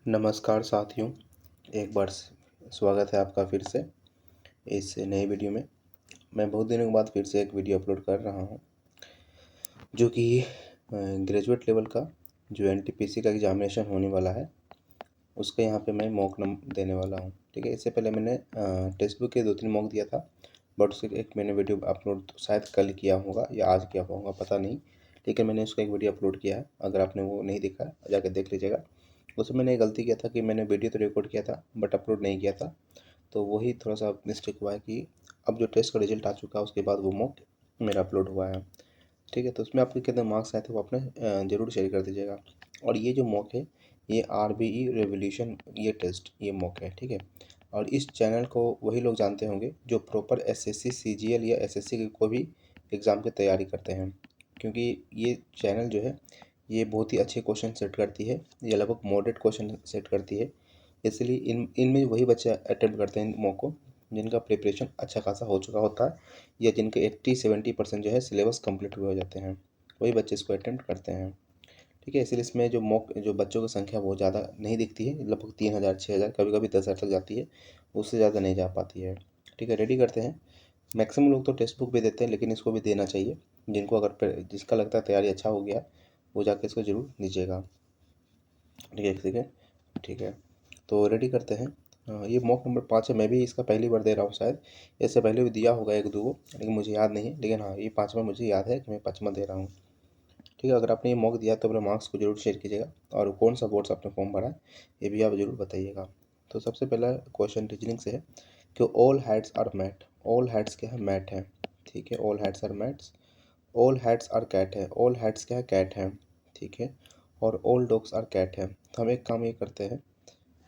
नमस्कार साथियों, एक बार स्वागत है आपका फिर से इस नई वीडियो में। मैं बहुत दिनों के बाद फिर से एक वीडियो अपलोड कर रहा हूं, जो कि ग्रेजुएट लेवल का जो एनटीपीसी का एग्जामिनेशन होने वाला है उसका यहाँ पे मैं मॉक देने वाला हूं। ठीक है, इससे पहले मैंने टेक्स्ट बुक के 2-3 मॉक दिया था, बट उसके एक मैंने वीडियो अपलोड शायद कल किया होगा या आज किया होगा, पता नहीं, लेकिन मैंने उसका एक वीडियो अपलोड किया है। अगर आपने वो नहीं देखा जाकर देख लीजिएगा। उसमें मैंने गलती किया था कि मैंने वीडियो तो रिकॉर्ड किया था बट अपलोड नहीं किया था, तो वही थोड़ा सा मिस्टेक हुआ है कि अब जो टेस्ट का रिजल्ट आ चुका है उसके बाद वो मॉक मेरा अपलोड हुआ है। ठीक है, तो उसमें आपके कितने मार्क्स आए थे वो आपने ज़रूर शेयर कर दीजिएगा। और ये जो मॉक है ये RBE रिवोल्यूशन ये टेस्ट ये मॉक है। ठीक है, और इस चैनल को वही लोग जानते होंगे जो प्रॉपर SSC CGL या SSC की कोई भी एग्ज़ाम की तैयारी करते हैं, क्योंकि ये चैनल जो है ये बहुत ही अच्छे क्वेश्चन सेट करती है। ये लगभग मॉडरेट क्वेश्चन सेट करती है, इसलिए इनमें वही बच्चे अटेम्प्ट करते हैं इन मॉक को जिनका प्रिपरेशन अच्छा खासा हो चुका होता है या जिनके 80-70% जो है सिलेबस कंप्लीट हुए हो जाते हैं, वही बच्चे इसको अटेम्प्ट करते हैं। ठीक है, इसलिए इसमें जो मॉक जो बच्चों की संख्या बहुत ज़्यादा नहीं दिखती है, लगभग 3000 6000 कभी कभी 10,000 तक जाती है, उससे ज़्यादा नहीं जा पाती है। ठीक है, रेडी करते हैं। मैक्सिमम लोग तो टेक्स्ट बुक भी देते हैं, लेकिन इसको भी देना चाहिए। जिनको अगर जिसका लगता है तैयारी अच्छा हो गया वो जाके इसको ज़रूर दीजिएगा। ठीक है, ठीक है, ठीक है, तो रेडी करते हैं। ये मॉक नंबर 5 है। मैं भी इसका पहली बार दे रहा हूँ शायद, इससे पहले भी दिया होगा 1-2 गो, लेकिन मुझे याद नहीं है। लेकिन हाँ, ये 5वां मुझे याद है कि मैं 5वां दे रहा हूँ। ठीक है, अगर आपने ये मॉक दिया तो अपने मार्क्स को जरूर शेयर कीजिएगा, और कौन सा बोर्ड से आपने फॉर्म भरा है ये भी आप जरूर बताइएगा। तो सबसे पहला क्वेश्चन रीजनिंग से है कि all hats are mat. All hats क्या है? मैट है। ठीक है, all hats are mats. All hats are cat है। ऑल हैट्स क्या है? कैट है। ठीक है, और ऑल डॉग्स आर कैट है। तो हम एक काम ये करते हैं,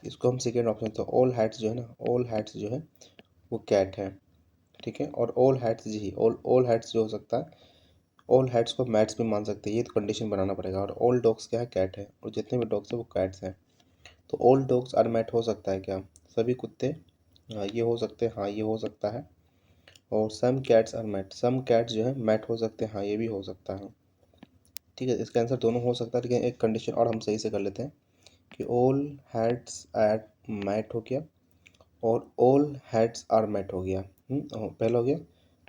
इसको हम सेकेंड ऑप्शन, तो ऑल हैट्स जो है ना, ऑल हैट्स जो है वो कैट है। ठीक है, और ऑल हैट्स जी, ऑल हैट्स जो हो सकता है, ऑल हैट्स को मैट्स भी मान सकते हैं, ये तो कंडीशन बनाना पड़ेगा। और ऑल डॉग्स क्या है? कैट है, और जितने भी डॉग्स हैं वो कैट्स हैं। तो ऑल डॉग्स आर मैट हो सकता है क्या? सभी कुत्ते, हाँ ये हो सकते हैं, हाँ ये हो सकता है। और some cats are mat, some cats जो है मैट हो सकते हैं, हाँ ये भी हो सकता है। ठीक है, इसका आंसर दोनों हो सकता है, लेकिन एक कंडीशन और हम सही से कर लेते हैं कि ऑल हैट्स आर मैट हो गया और ऑल हैट्स आर मैट हो गया। पहला हो गया।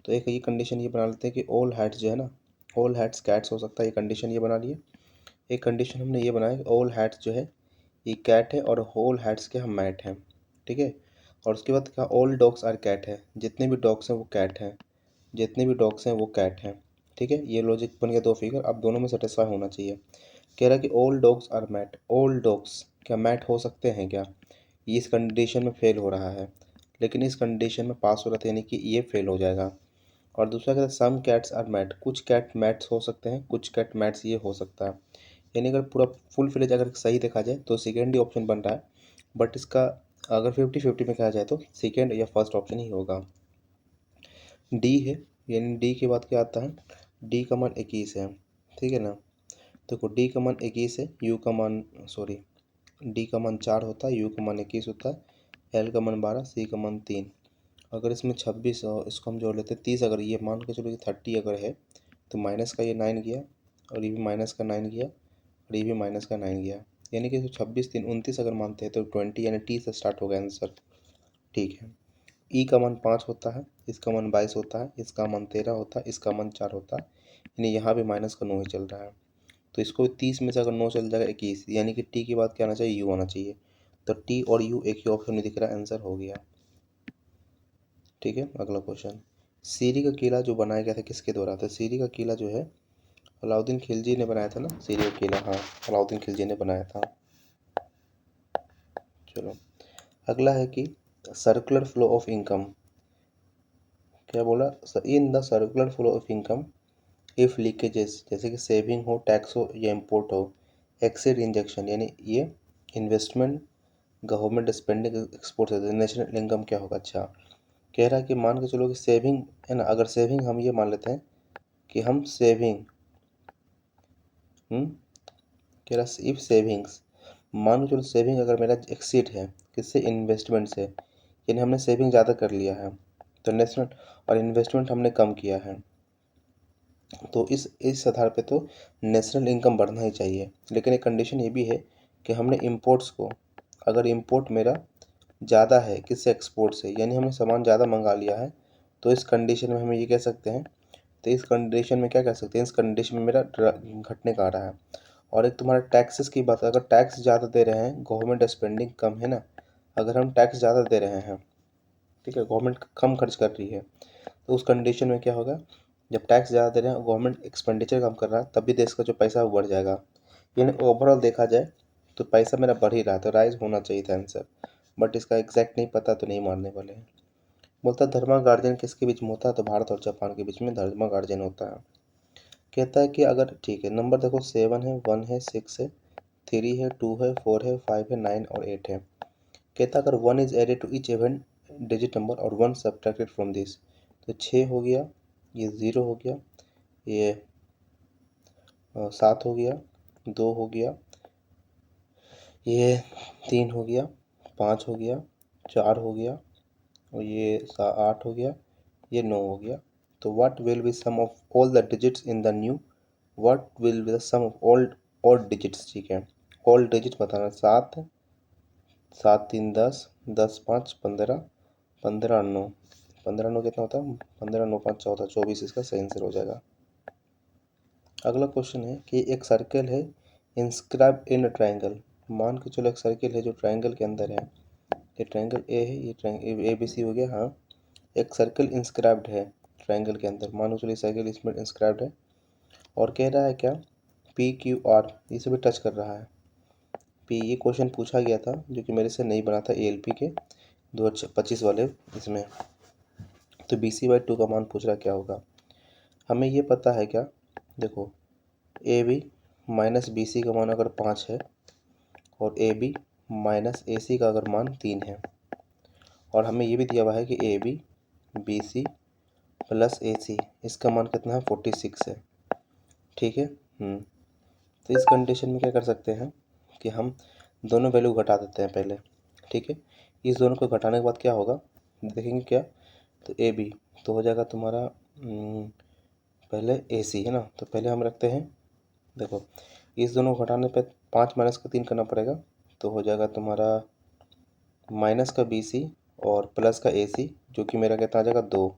तो एक ये कंडीशन ये बना लेते हैं कि ऑल हैट्स जो है ना, ऑल हैट्स कैट्स हो सकता है, ये कंडीशन ये बना लिए। एक कंडीशन हमने ये बनाया कि ऑल हैट्स जो है ये कैट है और ऑल हैट्स के हम मैट हैं। ठीक है, और उसके बाद क्या? ऑल डॉग्स आर कैट है, जितने भी डॉग्स हैं वो कैट हैं, जितने भी डॉग्स हैं वो कैट हैं। ठीक है, ये लॉजिक बन गया 2 फिगर। अब दोनों में सेटिस्फाई होना चाहिए। कह रहा है कि all dogs are mat. All dogs क्या मैट हो सकते हैं क्या? ये इस कंडीशन में फेल हो रहा है, लेकिन इस कंडीशन में पास हो रहा था, यानी कि ये फेल हो जाएगा। और दूसरा कहता है सम कैट्स आर मैट, कुछ कैट मैट्स हो सकते हैं, कुछ कैट मैट्स ये हो सकता है। यानी अगर पूरा फुल फ्लेज अगर सही देखा जाए तो सेकेंड ही ऑप्शन बन रहा है, बट इसका अगर 50-50 में कहा जाए तो सेकेंड या फर्स्ट ऑप्शन ही होगा। डी है, यानी डी के बाद क्या आता है? डी का मान 21 है। ठीक है ना, देखो डी का मान 21 है, यू का मान सॉरी डी का मान 4 होता है, यू का मान 21 होता है, एल का मान 12, सी का मान 3। अगर इसमें 26 और इसको हम जोड़ लेते हैं 30, अगर ये मान के चलो कि 30 अगर है तो माइनस का ये 9 गया, और ये भी माइनस का 9 गया, और ये भी माइनस का 9 गया, यानी कि 26 3 29 अगर मानते हैं तो 20 यानी टी से स्टार्ट होगा आंसर। ठीक है, ई का मान 5 होता है, इसका मान 22 होता है, इसका मान 13 होता है, इसका मान 4 होता है, यानी यहाँ भी माइनस का 9 ही चल रहा है। तो इसको 30 में से अगर 9 चल जाएगा 21, यानी कि टी के बाद क्या आना चाहिए? यू आना चाहिए। तो टी और यू एक ही ऑप्शन में दिख रहा है, आंसर हो गया। ठीक है, अगला क्वेश्चन। सीरी का किला जो बनाया गया था किसके द्वारा? तो सीरी का किला जो है अलाउद्दीन खिलजी ने बनाया था ना, सीरी का किला, हाँ अलाउद्दीन खिलजी ने बनाया था। चलो, अगला है कि सर्कुलर फ्लो ऑफ इनकम। क्या बोला? In the circular flow of income if leakages, जैसे कि सेविंग हो, टैक्स हो या इम्पोर्ट हो, एक्सिड इंजेक्शन, यानी ये इन्वेस्टमेंट, गवर्नमेंट स्पेंडिंग, एक्सपोर्ट है, नेशनल इनकम क्या होगा? अच्छा, कह रहा है कि मान के चलो कि सेविंग है ना, अगर सेविंग हम ये मान लेते हैं कि हम सेविंग कह रहा इफ सेविंग्स, मान के चलो सेविंग अगर मेरा एक्सीड है किससे? इन्वेस्टमेंट से, यानी हमने सेविंग ज़्यादा कर लिया है तो नेशनल, और इन्वेस्टमेंट हमने कम किया है, तो इस आधार पे तो नेशनल इनकम बढ़ना ही चाहिए। लेकिन एक कंडीशन ये भी है कि हमने इम्पोर्ट्स को अगर इंपोर्ट मेरा ज़्यादा है किससे, एक्सपोर्ट से, यानी हमने सामान ज़्यादा मंगा लिया है, तो इस कंडीशन में हम ये कह सकते हैं, तो इस कंडीशन में क्या कह सकते हैं, इस कंडीशन में मेरा घटने का आ रहा है। और एक तुम्हारा टैक्सेस की बात, अगर टैक्स ज़्यादा दे रहे हैं, गवर्नमेंट स्पेंडिंग कम है ना, अगर हम टैक्स ज़्यादा दे रहे हैं, ठीक है, गवर्नमेंट कम खर्च कर रही है, तो उस कंडीशन में क्या होगा, जब टैक्स ज़्यादा दे रहे हैं, गवर्नमेंट एक्सपेंडिचर कम कर रहा है, तब भी देश का जो पैसा है वो बढ़ जाएगा। यानी ओवरऑल देखा जाए तो पैसा मेरा बढ़ ही रहा है, तो राइज होना चाहिए था आंसर, बट इसका एग्जैक्ट नहीं पता तो नहीं मारने वाले हैं। बोलता धर्मा गार्जियन किसके बीच में होता है, तो भारत और जापान के बीच में धर्मा गार्जियन होता है। कहता है कि अगर, ठीक है, नंबर देखो 7 है, 1 है, 6 है, 3 है, 2 है, 4 है, 5 है, 9 और 8 है। कहता अगर 1 is added to each even digit number और 1 सब्ट्रैक्टेड फ्रॉम दिस, तो 6 हो गया, ये 0 हो गया, ये 7 हो गया, 2 हो गया, ये 3 हो गया, 5 हो गया, 4 हो गया, और ये 8 हो गया, ये 9 हो गया। तो what will be sum of all the digits in the new, what will be the sum of all odd digits, ठीक है, ऑल डिजिट बताना, 7, 7 3 10, 10 5 15, 15 9, 15 9 कितना होता है, 15 9 5 14, 24 इसका सही आंसर हो जाएगा। अगला क्वेश्चन है कि एक सर्कल है इंस्क्राइब इन ट्राइंगल, मान के चलो एक सर्कल है जो ट्राइंगल के अंदर है, ये ट्राइंगल ए है, ये ट्राइंगल ए बी सी हो गया, हाँ, एक सर्कल इंस्क्राइब्ड है ट्राइंगल के अंदर, मान लो चलिए सर्कल इसमें इंस्क्राइब्ड है, और कह रहा है क्या, पी क्यू आर, इसे भी टच कर रहा है, पी, ये क्वेश्चन पूछा गया था जो कि मेरे से नहीं बना था ALP के 2025 वाले इसमें, तो BC/2 का मान पूछ रहा क्या होगा। हमें ये पता है क्या, देखो AB माइनस BC का मान अगर 5 है, और AB माइनस AC का अगर मान 3 है, और हमें ये भी दिया हुआ है कि AB BC प्लस AC इसका मान कितना है, 46 है, ठीक है। तो इस कंडीशन में क्या कर सकते हैं कि हम दोनों वैल्यू घटा देते हैं पहले, ठीक है। इस दोनों को घटाने के बाद क्या होगा देखेंगे क्या, तो AB तो हो जाएगा तुम्हारा पहले AC है ना, तो पहले हम रखते हैं, देखो इस दोनों को घटाने पे 5 माइनस का 3 करना पड़ेगा, तो हो जाएगा तुम्हारा माइनस का BC और प्लस का AC, जो कि मेरा कितना आ जाएगा 2,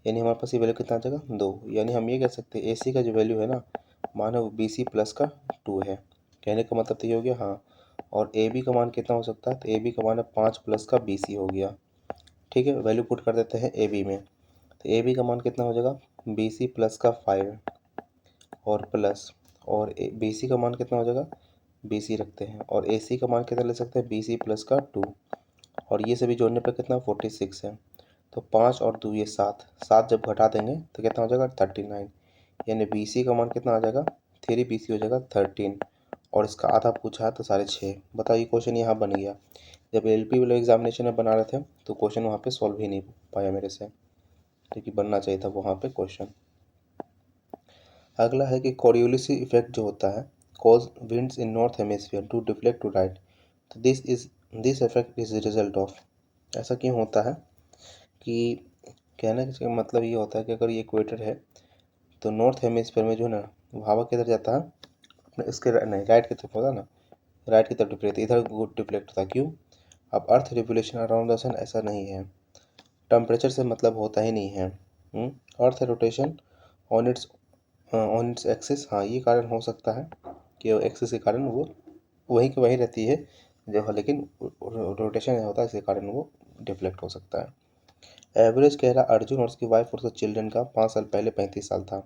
यानी हमारे पास ये वैल्यू कितना आ जाएगा 2, यानी हम ये कह सकते हैं AC का जो वैल्यू है ना, मान लो BC प्लस का 2 है, कहने का मतलब तो ये हो गया, हाँ। और AB का मान कितना हो सकता है, तो AB का मान है 5 प्लस का BC हो गया, ठीक है। वैल्यू पुट कर देते हैं AB में, तो AB का मान कितना हो जाएगा, BC प्लस का 5 और प्लस, और BC का मान कितना हो जाएगा, BC रखते हैं, और AC का मान कितना ले सकते हैं, BC प्लस का 2, और ये सभी जोड़ने पर कितना 46 है, तो 5 और 2 ये 7, 7 जब घटा देंगे तो कितना हो जाएगा 39, यानी BC का मान कितना आ जाएगा, 3BC हो जाएगा 13, और इसका आधा पूछा है तो 6.5। बताइए क्वेश्चन यहाँ बन गया। जब LP वाले एग्जामिनेशन में बना रहे थे तो क्वेश्चन वहाँ पे सॉल्व ही नहीं पाया मेरे से, क्योंकि बनना चाहिए था वहाँ पे क्वेश्चन। अगला है कि कोरियोलिस इफेक्ट जो होता है, cause winds in north hemisphere to deflect to right, तो this effect is result of, ऐसा क्यों होता है कि कहने का मतलब ये होता है कि अगर ये इक्वेटर है तो नॉर्थ हेमिस्फीयर में जो है ना हवा किधर जाता है, अपने इसके नहीं राइट की तरफ होता है ना, राइट की तरफ डिफ्लेक्ट, इधर डिफ्लेक्ट होता है, क्यों, अब अर्थ रिवोल्यूशन अराउंड द सन ऐसा नहीं है, टेम्परेचर से मतलब होता ही नहीं है, earth rotation on its axis, हाँ ये कारण हो सकता है कि एक्सिस के कारण वो वहीं की वहीं रहती है जो है, लेकिन रोटेशन होता है इसके कारण वो डिफ्लेक्ट हो सकता है। एवरेज कह रहा अर्जुन और उसकी वाइफ और उसके चिल्ड्रन का 5 साल पहले 35 साल था,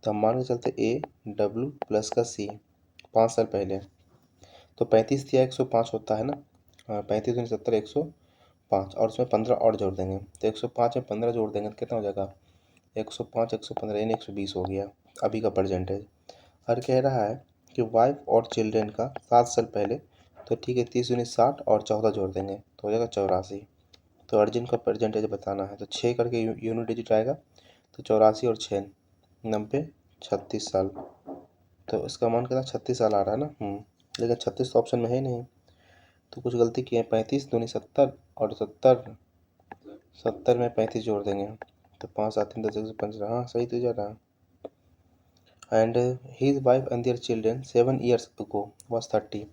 तो हम मान के चलते AW प्लस का C 5 साल पहले, तो 35 दिया 105 होता है ना, हाँ 35 दूनी 70 105, और उसमें 15 और जोड़ देंगे, तो 105 में 15 जोड़ देंगे तो कितना हो जाएगा 105 115 यानी 120 हो गया अभी का परसेंटेज। और कह रहा है कि वाइफ और चिल्ड्रन का 7 साल पहले, तो ठीक है 30 दूनी 60 और 14 जोड़ देंगे तो हो जाएगा 84, तो अर्जुन का परसेंटेज बताना है, तो 6 करके यूनिट डिजिट आएगा, तो 84 और 6 90 36 साल, तो इसका मान कितना 36 साल आ रहा है ना, लेकिन 36 तो ऑप्शन में है ही नहीं, तो कुछ गलती की है, 35 दूनी 70 और 70 में 35 जोड़ देंगे, तो 5 7 3 10 115, हाँ सही तो जा रहा है। And his wife and their children 7 years ago was 30,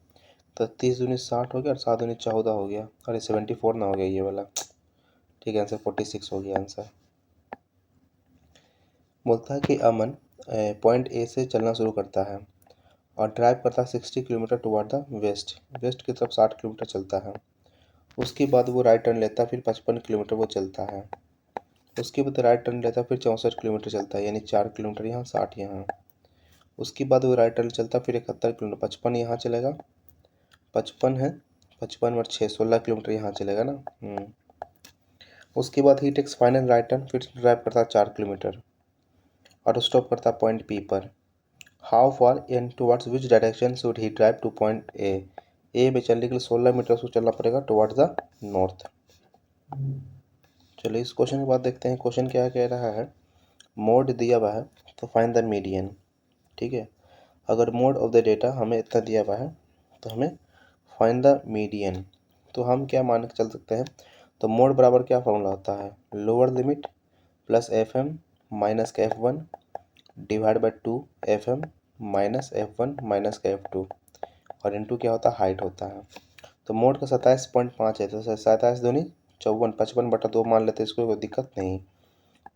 तो 30 दूनी 60 हो गया और 7 दूनी 14 हो गया, और ये 74 ना हो गया ये वाला। ठीक है, आंसर 46 हो गया आंसर। बोलता है कि अमन पॉइंट ए से चलना शुरू करता है और ड्राइव करता है 60 kilometre toward the west, west की तरफ 60 किलोमीटर चलता है। उसके बाद वो राइट टर्न लेता है, फिर 55 किलोमीटर वो चलता है। उसके बाद राइट टर्न लेता है, फिर 64 किलोमीटर चलता है, यानी 4 किलोमीटर यहाँ 60 यहाँ। उसके बाद वो राइट टर्न चलता है, फिर 71 किलोमीटर, 55 यहाँ चलेगा, 55 है, 55 और 6 16 किलोमीटर यहाँ चलेगा ना। उसके बाद ही टेक्स फाइनल राइट टर्न, फिर ड्राइव करता है 4 किलोमीटर और स्टॉप करता है पॉइंट पी पर। How far and towards which direction should he drive two point A में चलने के लिए 16 मीटर उसको चलना पड़ेगा टुवर्ड्स द नॉर्थ। चलिए इस क्वेश्चन के बाद देखते हैं क्वेश्चन क्या कह रहा है। मोड दिया हुआ है तो फाइंड द मीडियन। ठीक है, अगर मोड ऑफ द डेटा हमें इतना दिया हुआ है तो हमें फाइंड द मीडियन, तो हम क्या मान के चल सकते हैं। तो मोड बराबर क्या फॉर्मूला होता है, lower limit plus F M minus का F1 divide by 2 FM minus F1 minus का F2 और इनटू क्या होता है, हाइट होता है। तो मोड का 27.5 है, तो 27 दूनी 54, 55/2 मान लेते हैं, इसको कोई दिक्कत नहीं।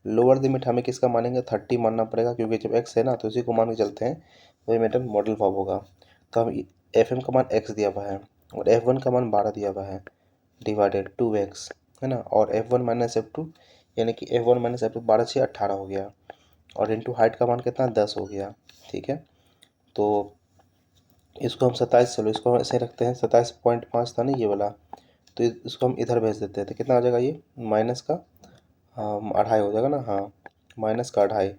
लोअर लिमिट हमें किसका मानेंगे, 30 मानना पड़ेगा, क्योंकि जब x है ना तो उसी को मान के चलते हैं, वही मेथड मॉडल फॉर्म होगा। तो हम FM का मान x दिया हुआ है और F1 का मान 12 दिया हुआ है, डिवाइडेड 2x है ना, और F1 माइनस F2 यानी कि F1 माइनस F2 12 6 18 हो गया, और इंटू हाइट का मान कितना 10 हो गया। ठीक है, तो इसको हम 27, चलो इसको हम ऐसे रखते हैं, 27.5 था ना ये वाला, तो इसको हम इधर भेज देते हैं, तो कितना आ जाएगा ये माइनस का 2.5 हो जाएगा ना, हाँ माइनस का 2.5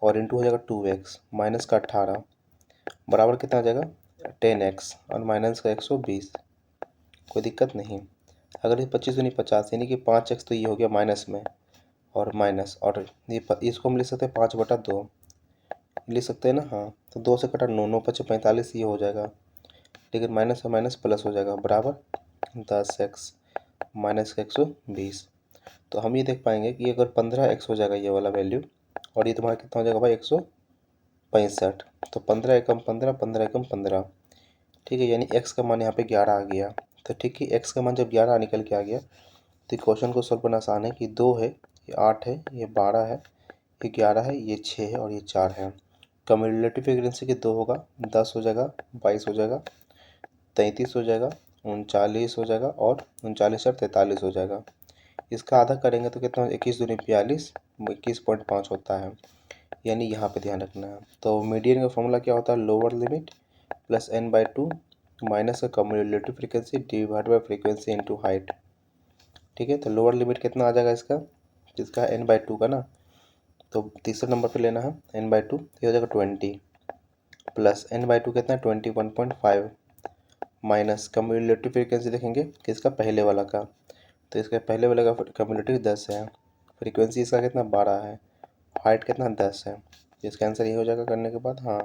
और इंटू हो जाएगा 2x माइनस का 18 बराबर कितना आ जाएगा 10x और माइनस का 120। कोई दिक्कत नहीं। अगर ये 25 दूनी 50 यानी कि 5x, तो ये हो गया माइनस में और माइनस, और ये इसको हम लिख सकते हैं 5/2 लिख सकते हैं ना, हाँ तो 2 से कटा 9, 9 5 45 ये हो जाएगा, लेकिन माइनस का माइनस प्लस हो जाएगा, बराबर 10x माइनस का 120। तो हम ये देख पाएंगे कि अगर 15x हो जाएगा ये वाला वैल्यू, और ये तुम्हारा कितना हो जाएगा भाई 165, तो 15 एकम 15, 15 एकम 15। ठीक है, यानी x का मान यहाँ पे 11 आ गया। तो ठीक है, x का मान जब 11 निकल के आ गया तो क्वेश्चन को सॉल्व करना आसान है कि 2 है, ये 8 है, ये 12 है, ये 11 है, ये 6 है और ये 4 है। कम्युलेटिव फ्रीक्वेंसी के 2 होगा, 10 हो जाएगा, 22 हो जाएगा, 33 हो जाएगा, 39 हो जाएगा और 39 और 43 हो जाएगा। इसका आधा करेंगे तो कितना 21 दूनी 42, 21.5 होता है, यानी यहाँ पे ध्यान रखना है। तो मीडियन का फॉर्मूला क्या होता है, lower limit plus n/2 minus का cumulative frequency divide by frequency into height. ठीक है, तो लोअर लिमिट कितना आ जाएगा इसका, जिसका n/2 का ना, तो तीसरे नंबर पे लेना है n/2, ये हो जाएगा 20 प्लस n/2 कितना है 21.5 माइनस कम्युलेटिव फ्रीक्वेंसी देखेंगे किसका, पहले वाला का, तो इसका पहले वाले का कम्युलेटिव 10 है, फ्रीक्वेंसी इसका कितना 12 है, हाइट कितना 10 है, इसका आंसर ये हो जाएगा करने के बाद, हाँ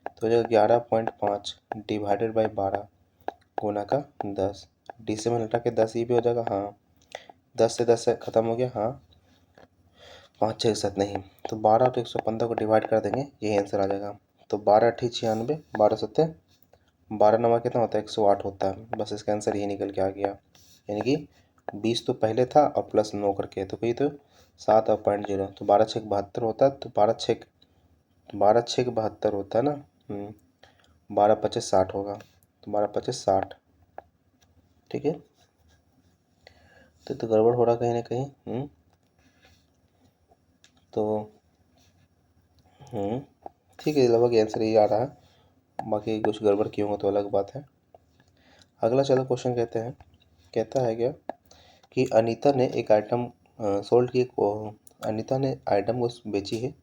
तो हो जाएगा 11.5 डिवाइडेड बाई 12 गुना का 10, डी से में हटा के 10 ये भी हो जाएगा, हाँ 10 से 10 से ख़त्म हो गया, हाँ 5 6 7 नहीं, तो 12 तो 115 को डिवाइड कर देंगे, यही आंसर आ जाएगा। तो 12 8 96, 12 7 12 नवा कितना होता है 108 होता है, बस इसका आंसर यही निकल के आ गया, यानी कि 20 तो पहले था और प्लस 9 करके, तो कोई तो 7 और 0.0, तो 12 6 72 होता है, तो 12 6 72 होता है ना, 12 25 60 होगा, तो 12 25 60। ठीक है, तो गड़बड़ हो रहा कहीं ना कहीं। तो ठीक है, लगभग आंसर यही आ रहा है, बाकी कुछ गड़बड़ क्यों हो तो अलग बात है। अगला चलो क्वेश्चन कहता है क्या कि अनीता ने एक आइटम सोल्ड की, अनीता ने आइटम को बेची है,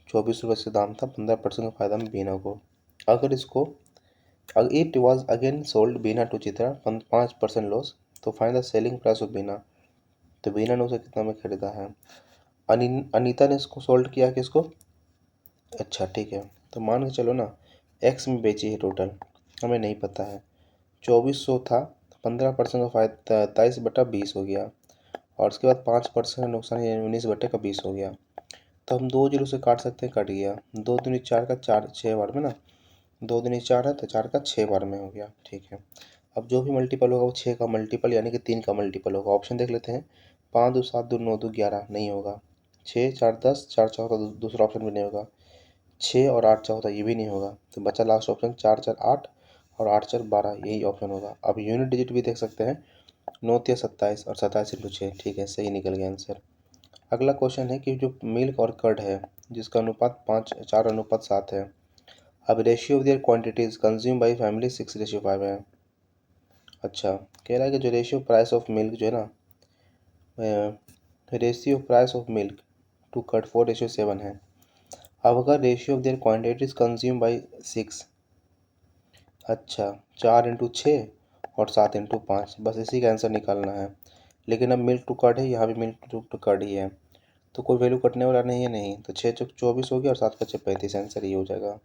24 रुपये से दाम था, 15% का फायदा में बीना को। अगर इसको it was again sold Bina to Chitra 5% loss, तो find the selling price of Bina. तो बीना ने उसे कितना में खरीदा है, अनीता ने इसको सोल्ड किया किसको, अच्छा ठीक है, तो मान के चलो ना एक्स में बेची है टोटल, हमें नहीं पता है, 2400 था, 15% का फायदा 23/20 हो गया, और उसके बाद 5% नुकसान 19/20 हो गया। तो हम 2 जीरो से काट सकते हैं, कट गया, 2 दूनी 4 का 4 6 बार में ना, 2 दूनी 4 है तो 4 का 6 बार में हो गया, ठीक है। अब जो भी मल्टीपल होगा वो 6 का मल्टीपल यानी कि 3 का मल्टीपल होगा। ऑप्शन देख लेते हैं। 5 दूनी 7 दूनी 9 दूनी 11 नहीं होगा। 6 4 10 4 14 दूसरा ऑप्शन भी नहीं होगा। 6 और 8 14 ये भी नहीं होगा। तो बचा लास्ट ऑप्शन 4 4 8 और 8 4 12, यही ऑप्शन होगा। अब यूनिट डिजिट भी देख सकते हैं। 9 तिया 27 और 27 इंटू 6, ठीक है, सही निकल गया आंसर। अगला क्वेश्चन है कि जो मिल्क और कर्ड है जिसका अनुपात 4:7 है। अब ratio of their quantities consume by family 6:5 है। अच्छा, कह रहा है कि जो रेशियो प्राइस ऑफ मिल्क जो है ना, ratio price of milk to curd 4:7 है। अब अगर ratio of their quantities consume by 6, अच्छा 4 इंटू 6 और 7 इंटू 5, बस इसी का आंसर निकालना है। लेकिन अब मिल्क टू कर्ड है, यहाँ भी मिल्क टू कर्ड ही है, तो कोई वैल्यू कटने वाला नहीं है, नहीं तो 6 चौक 24 हो गया और 7 5 35, आंसर ये हो जाएगा।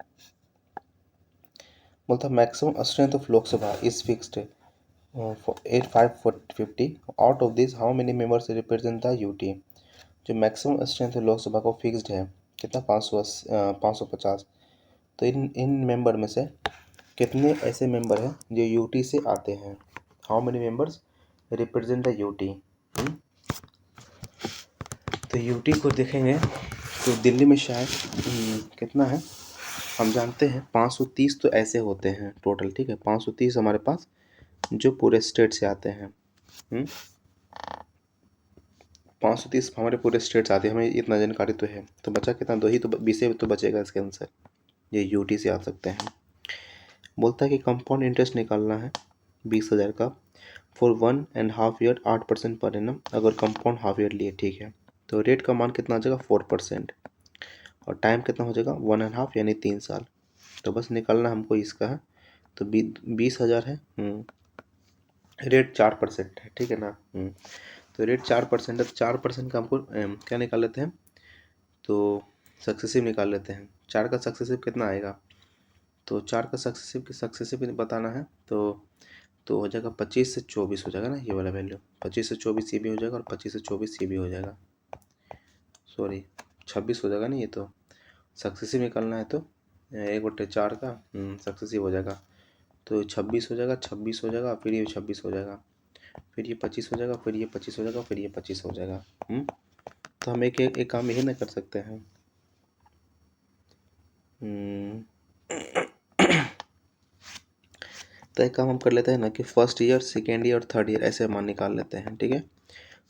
बोलता maximum strength of Lok Sabha is fixed 8550, out of this how many members represent the UT. जो मैक्सिमम स्ट्रेंथ लोकसभा को फिक्स्ड है कितना, 550। तो इन मेंबर में से कितने ऐसे मेंबर हैं जो यूटी से आते हैं। How many members represent the UT. तो यूटी को देखेंगे तो दिल्ली में शायद कितना है, हम जानते हैं 530 तो ऐसे होते हैं टोटल, ठीक है, 530 हमारे पास जो पूरे स्टेट से आते हैं। 530 हमारे पूरे स्टेट से आते हैं, हमें इतना जानकारी तो है। तो बचा कितना, 2 ही तो, 20 तो बचेगा इसके आंसर, ये यूटी से आ सकते हैं। बोलता है कि कंपाउंड इंटरेस्ट निकालना है 20,000 का फॉर 1.5 ईयर 8% पर एनम, अगर कंपाउंड हाफ ईयर लिए, ठीक है। तो रेट का मान कितना आ जाएगा 4% और टाइम कितना हो जाएगा 1.5 यानी 3 साल। तो बस निकालना हमको इसका है। तो 20,000 है, रेट 4% है, ठीक है ना। तो रेट 4% है, तो 4% का हमको क्या निकाल लेते हैं, तो सक्सेसिव निकाल लेते हैं। 4 का सक्सेसिव कितना आएगा, तो 4 का सक्सेसिव बताना है तो हो जाएगा 25 से 24 हो जाएगा ना, ये वाला वैल्यू 25 से 24 ये भी हो जाएगा और 25 से 24 ये भी हो जाएगा, सॉरी 26 हो जाएगा ना, ये तो सक्सेसिव निकालना है तो 1/4 का सक्सेसिव हो जाएगा, तो 26 हो जाएगा, 26 हो जाएगा, फिर ये 26 हो जाएगा, फिर ये 25 हो जाएगा, फिर ये 25 हो जाएगा, फिर ये 25 हो जाएगा। तो हम एक काम यही ना कर सकते हैं, तो एक काम हम कर लेते हैं ना कि फर्स्ट ईयर, सेकेंड ईयर और थर्ड ईयर ऐसे मान निकाल लेते हैं, ठीक है।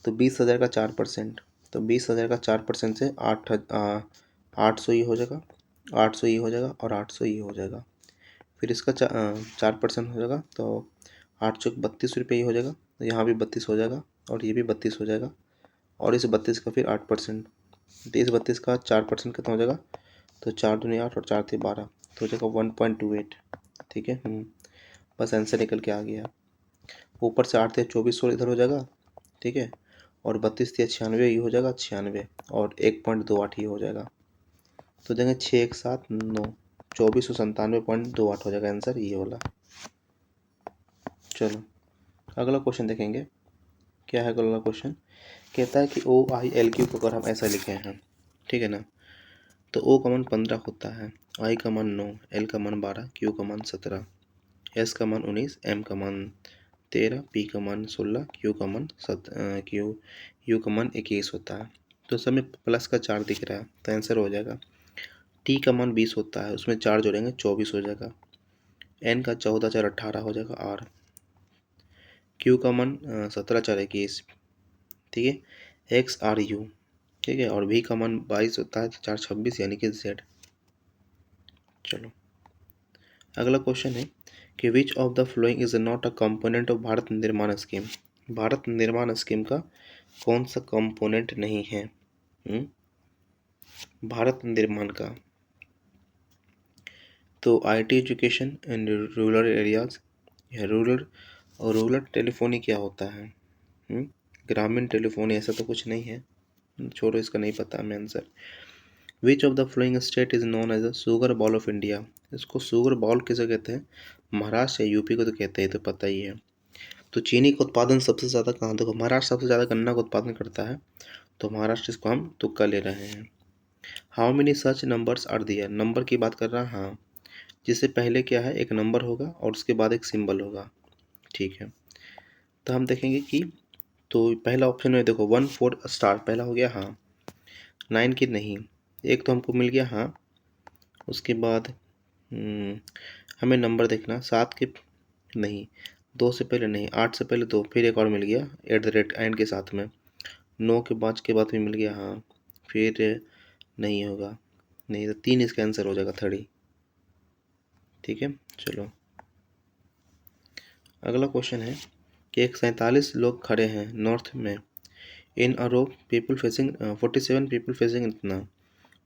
तो 20,000 का 4%, तो 20,000 का 4% से 800 ही हो जाएगा, 800 ही हो जाएगा और 800 ही हो जाएगा। फिर इसका 4% हो जाएगा तो 832 रुपये ही हो जाएगा, तो यहाँ भी 32 हो जाएगा और ये भी 32 हो जाएगा, और इस 32 का फिर 8%, तो इस 32 का 4% कितना हो जाएगा, तो 4 दूनी 8 और 4 × 12, तो हो जाएगा 1.28, ठीक है। बस आंसर निकल के आ गया। ऊपर से 8 × 24 इधर हो जाएगा, ठीक है, और 32 × 96 ये हो जाएगा 96 और 1.28 ही हो जाएगा, तो देंगे 6 1 7 9, 2497.28 हो जाएगा आंसर ये वाला। चलो अगला क्वेश्चन देखेंगे, क्या है अगला क्वेश्चन, कहता है कि OILQ को अगर हम ऐसा लिखे हैं, ठीक है ना, तो O का मान 15 होता है, I का मान 9, L का मान 12, Q का मान 17, S का मान 19, M का मान 13, P का मान 16, Q का मान 21 होता है। तो सब में प्लस का 4 दिख रहा है, तो आंसर हो जाएगा। T का मान 20 होता है, उसमें 4 जोड़ेंगे 24 हो जाएगा। N का 14 4 18 हो जाएगा R। Q का मान 17 4 21, ठीक है, XRU, ठीक है, और V का मान 22 होता है, तो 4 26 यानी कि Z। चलो अगला क्वेश्चन है कि which of the following is not a component of Bharat निर्माण स्कीम। भारत निर्माण स्कीम का कौन सा कंपोनेंट नहीं है भारत निर्माण का, तो IT education in rural areas, या रूरल टेलीफोनी क्या होता है, ग्रामीण टेलीफोनी, ऐसा तो कुछ नहीं है, छोड़ो इसका नहीं पता हमें answer. Which of the following state is known as the sugar bowl of India. इसको शुगर बॉल किसे कहते हैं, महाराष्ट्र या यूपी को तो कहते हैं, तो पता ही है। तो चीनी का उत्पादन सबसे ज़्यादा कहाँ, देखो महाराष्ट्र सबसे ज़्यादा गन्ना का उत्पादन करता है, तो महाराष्ट्र इसको हम तुक्का ले रहे हैं। How many such numbers are there, number की बात कर रहा है, हाँ, जिससे पहले क्या है, एक नंबर होगा और उसके बाद एक सिंबल होगा, ठीक है। तो हम देखेंगे कि तो पहला ऑप्शन में देखो 1 4 स्टार पहला हो गया, हाँ। 9 की नहीं, एक तो हमको मिल गया, हाँ। उसके बाद हमें नंबर देखना, 7 के नहीं, 2 से पहले नहीं, 8 से पहले 2, फिर एक और मिल गया @ के साथ में, 9 के 5 के बाद भी मिल गया, हाँ। फिर नहीं होगा, नहीं, तो 3 इसका आंसर हो जाएगा, 30, ठीक है। चलो अगला क्वेश्चन है कि एक 47 लोग खड़े हैं नॉर्थ में, इन अ रो पीपल फेसिंग 47 पीपल फेसिंग इतना।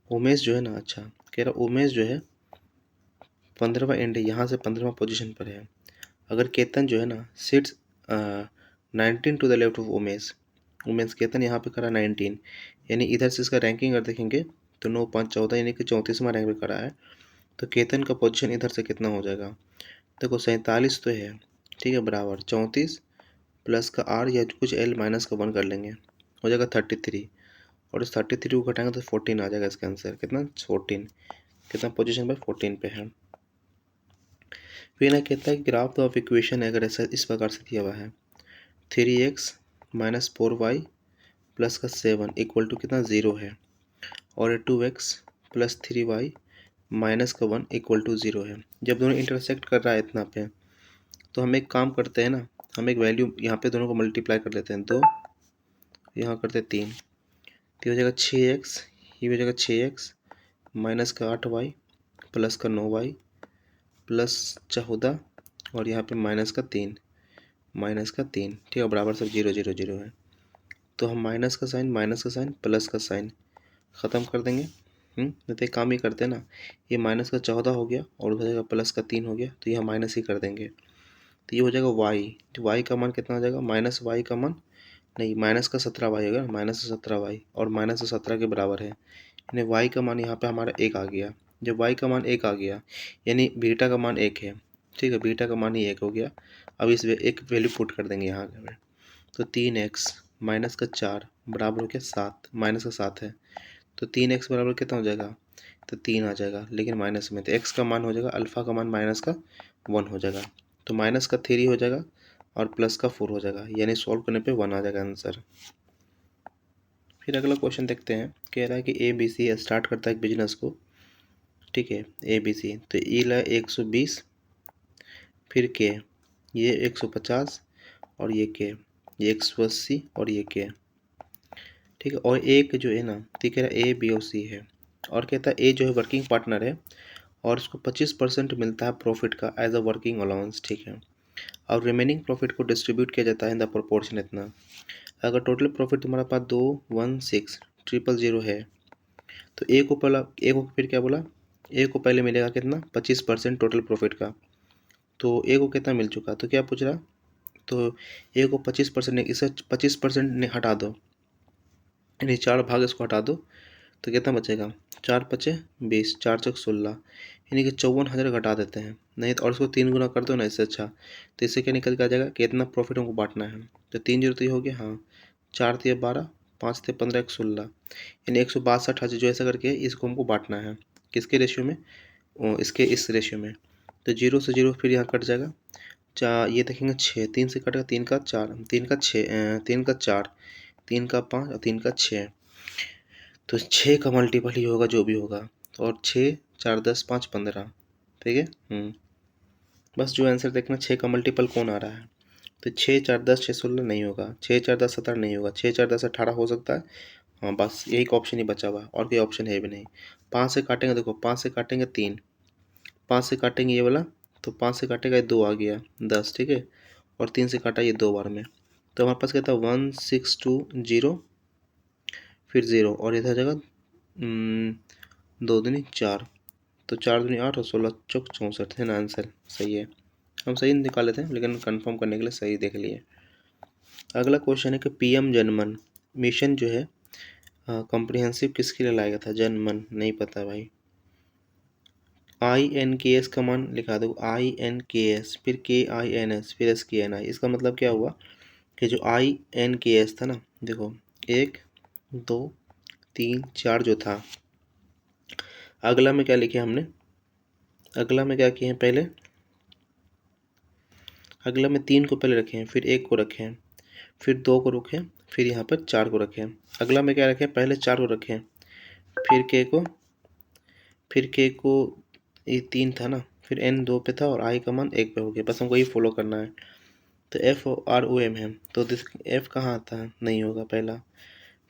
उमेश जो है ना, अच्छा कह रहा उमेश जो है 15वां एंड है, यहाँ से 15वां पोजीशन पर है। अगर केतन जो है ना sits 19 to the left of Umesh, Umesh Ketan यहाँ पे खड़ा 19, यानी इधर से इसका रैंकिंग अगर देखेंगे तो 9 5 14, यानी कि 34वां रैंक पे खड़ा है। तो केतन का पोजीशन इधर से कितना हो जाएगा, देखो 47 तो है, ठीक है, बराबर 34 प्लस का आर या कुछ एल माइनस का 1 कर लेंगे, हो जाएगा 33, और इस 33 को घटाएंगे तो 14 आ जाएगा इसका आंसर, कितना 14, कितना पोजीशन पर 14 पे है। फिर ना कहता है ग्राफ ऑफ इक्वेशन है, अगर ऐसा इस प्रकार से दिया हुआ है 3x माइनस 4y प्लस का 7 इक्वल टू कितना 0 है, और 2x प्लस 3y माइनस का 1 इक्वल टू 0 है। जब दोनों इंटरसेक्ट कर रहा है इतना पे, तो हम एक काम करते हैं ना, हम एक वैल्यू यहाँ पे दोनों को मल्टीप्लाई कर लेते हैं, 2 यहाँ करते हैं 3, तो हो जाएगा 6x, ये हो जाएगा 6x माइनस का 8y प्लस का 9y प्लस 14, और यहाँ पे माइनस का 3, ठीक है, बराबर सब 0 0 0 है। तो हम माइनस का साइन प्लस का साइन ख़त्म कर देंगे। नहीं तो एक काम ही करते हैं ना, ये माइनस का 14 हो गया और उधर जगह प्लस का 3 हो गया, तो यह माइनस ही कर देंगे, तो ये हो जाएगा y, तो y का मान कितना हो जाएगा, माइनस y का मान नहीं, माइनस का 17y होगा, माइनस का 17y और माइनस का 17 के बराबर है, यानी y का मान यहाँ पे हमारा 1 आ गया। जब y का मान 1 आ गया यानी बीटा का मान 1 है, ठीक है, बीटा का मान ही 1 हो गया। अब इस एक वैल्यू पुट कर देंगे यहाँ पे, तो 3x माइनस का 4 बराबर हो गया 7, माइनस का 7 है, तो 3x बराबर कितना हो जाएगा, तो 3 आ जाएगा, लेकिन माइनस में, तो x का मान हो जाएगा, अल्फ़ा का मान माइनस का 1 हो जाएगा, तो माइनस का 3 हो जाएगा और प्लस का 4 हो जाएगा, यानी सॉल्व करने पे 1 आ जाएगा आंसर। फिर अगला क्वेश्चन देखते हैं, कह रहा है कि ABC स्टार्ट करता है एक बिजनेस को, ठीक है, ABC, तो ई ला 120, फिर के ये 150 और ये के ये 180 और ये के, ठीक है, और एक जो है ना, ठीक है, ए बी और सी है, और कहता है ए जो है वर्किंग पार्टनर है और उसको 25% मिलता है प्रॉफिट का एज अ वर्किंग अलाउंस, ठीक है, और रिमेनिंग प्रॉफिट को डिस्ट्रीब्यूट किया जाता है इन द प्रोपोर्शन इतना। अगर टोटल प्रॉफिट तुम्हारे पास 216,000 है, तो ए को पहला, ए को फिर क्या बोला, ए को पहले मिलेगा कितना 25% टोटल प्रॉफिट का, तो ए को कितना मिल चुका, तो क्या पूछ रहा, तो ए को 25%, इसे 25% हटा दो, यानी 4 भाग इसको हटा दो, तो कितना बचेगा, 4 पचे 20, 4 चौक 16, यानी कि 54,000 घटा देते हैं, नहीं तो और इसको 3 गुना कर दो ना, इससे अच्छा, तो इससे क्या निकल के आ जाएगा, कितना प्रॉफिट हमको बांटना है, तो 3 0 तो ये हो गया, हाँ, 4 × 12, 5 × 15 116, यानी 162 जो ऐसा करके इसको हमको बांटना है, किसके रेशियो में, इसके इस रेशियो में, तो 0 से 0 फिर यहाँ कट जाएगा, ये देखेंगे 6, 3 से कटेगा, 3 का 4, 3 का 6, 3 का 4, 3 का 5 और 3 का 6, तो 6 का मल्टीपल ही होगा जो भी होगा, और 6 4 10 5 15, ठीक है। बस जो आंसर देखना 6 का मल्टीपल कौन आ रहा है, तो 6 4 10 6 16 नहीं होगा, 6 4 10 17 नहीं होगा, 6 4 10 18 हो सकता है, हाँ, बस यही का ऑप्शन ही बचा हुआ, और कोई ऑप्शन है भी नहीं। 5 से काटेंगे, देखो 5 से काटेंगे 3, 5 से काटेंगे ये वाला, तो 5 से काटेगा 2 आ गया 10, ठीक है, और 3 से काटा ये 2 बार में, तो हमारे पास क्या था 1620 फिर 0, और इधर जगह 2 दूनी 4, तो 4 दूनी 8 और 16 चौक 64 है ना, आंसर सही है। हम सही निकाले थे लेकिन कंफर्म करने के लिए सही देख लिए। अगला क्वेश्चन है कि पीएम जनमन मिशन जो है कॉम्प्रिहेंसिव किसके लिए लाया गया था, जनमन नहीं पता भाई, INKS का मान लिखा दो, INKS फिर KINS फिर SKNI, इसका मतलब क्या हुआ कि जो INKS था ना, देखो 1 2 3 4 जो था, अगला में क्या लिखे हमने अगला में क्या किए हैं, पहले अगला में 3 को पहले रखे हैं, फिर 1 को रखे हैं, फिर 2 को रखे हैं, फिर यहाँ पर 4 को रखे हैं। अगला में क्या रखे हैं, पहले 4 को रखे हैं, फिर के को ये 3 था ना, फिर n 2 पे था और i का मान 1 पे हो गया। बस हमको ये फॉलो करना है। तो एफ आर ओ एम है, तो एफ कहाँ आता है, नहीं होगा पहला।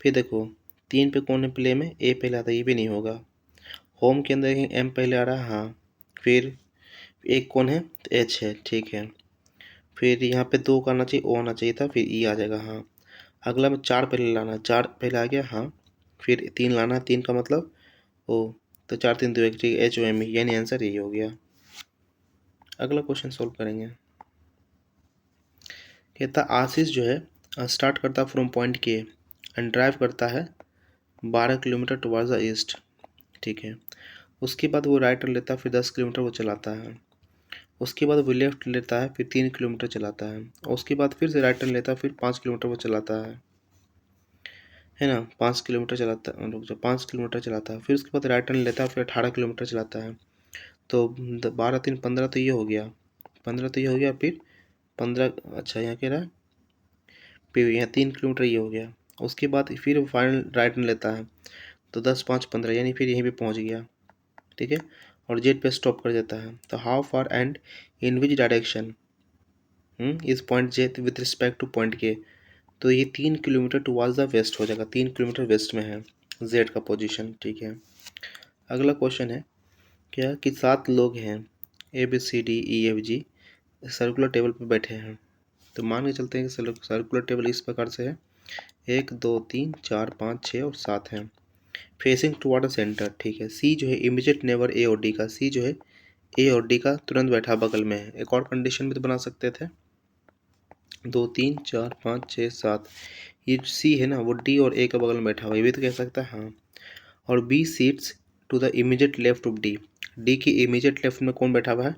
फिर देखो 3 पे कौन है प्ले में, ए पहले आता है, ये भी नहीं होगा। होम के अंदर देखेंगे एम पहले आ रहा है, हाँ। फिर एक कौन है, तो एच है, ठीक है। फिर यहाँ पे 2 का आना चाहिए, ओ आना चाहिए था, फिर ई आ जाएगा, हाँ। अगला में 4 पहले लाना, 4 पहले आ गया, हाँ। फिर 3 लाना, 3 का मतलब ओ, तो 4 3 2 1, ठीक है, एच ओ एम ई, यानी आंसर यही हो गया। अगला क्वेश्चन सोल्व करेंगे। कहता आशीष जो है स्टार्ट करता फ्रॉम पॉइंट के एंड ड्राइव करता है 12 किलोमीटर टुवर्ड्स द ईस्ट, ठीक है। उसके बाद वो राइट टर्न लेता है, फिर 10 किलोमीटर वो चलाता है। उसके बाद वो लेफ्ट लेता है, फिर 3 किलोमीटर चलाता है। और उसके बाद फिर से राइट टर्न लेता है, फिर 5 किलोमीटर वो चलाता है ना। 5 किलोमीटर चलाता, रुक जाओ, 5 किलोमीटर चलाता है। फिर उसके बाद राइट टर्न लेता है, फिर 18 किलोमीटर चलाता है। तो 12 3 15 तो ये हो गया, 15 तो ये हो गया, फिर 15, अच्छा यहाँ कह रहा है, फिर यहाँ 3 किलोमीटर ये हो गया। उसके बाद फिर वो फाइनल राइट टर्न लेता है, तो 10 5 15, यानी फिर यहीं पे पहुँच गया, ठीक है। और जेड पे स्टॉप कर देता है। तो how far and in which direction is point J with respect to point K, तो ये 3 किलोमीटर टुवर्ड्स द वेस्ट हो जाएगा, 3 किलोमीटर वेस्ट में है जेड का पोजीशन, ठीक है। अगला क्वेश्चन है क्या कि 7 लोग हैं, A B C D E F G, circular table पर बैठे हैं। तो मान के चलते हैं कि सर्कुलर टेबल इस प्रकार से है, 1 2 3 4 5 6 और 7 है, फेसिंग टुवर्ड द सेंटर, ठीक है। सी जो है इमीडिएट नेबर ए और डी का, सी जो है ए और डी का तुरंत बैठा बगल में है। एक और कंडीशन भी तो बना सकते थे, 2 3 4 5 6 7, ये सी है ना वो डी और ए का बगल में बैठा हुआ, ये भी तो कह सकता है, हाँ। और B seats to the immediate left of D, D की इमीडिएट लेफ्ट में कौन बैठा हुआ है,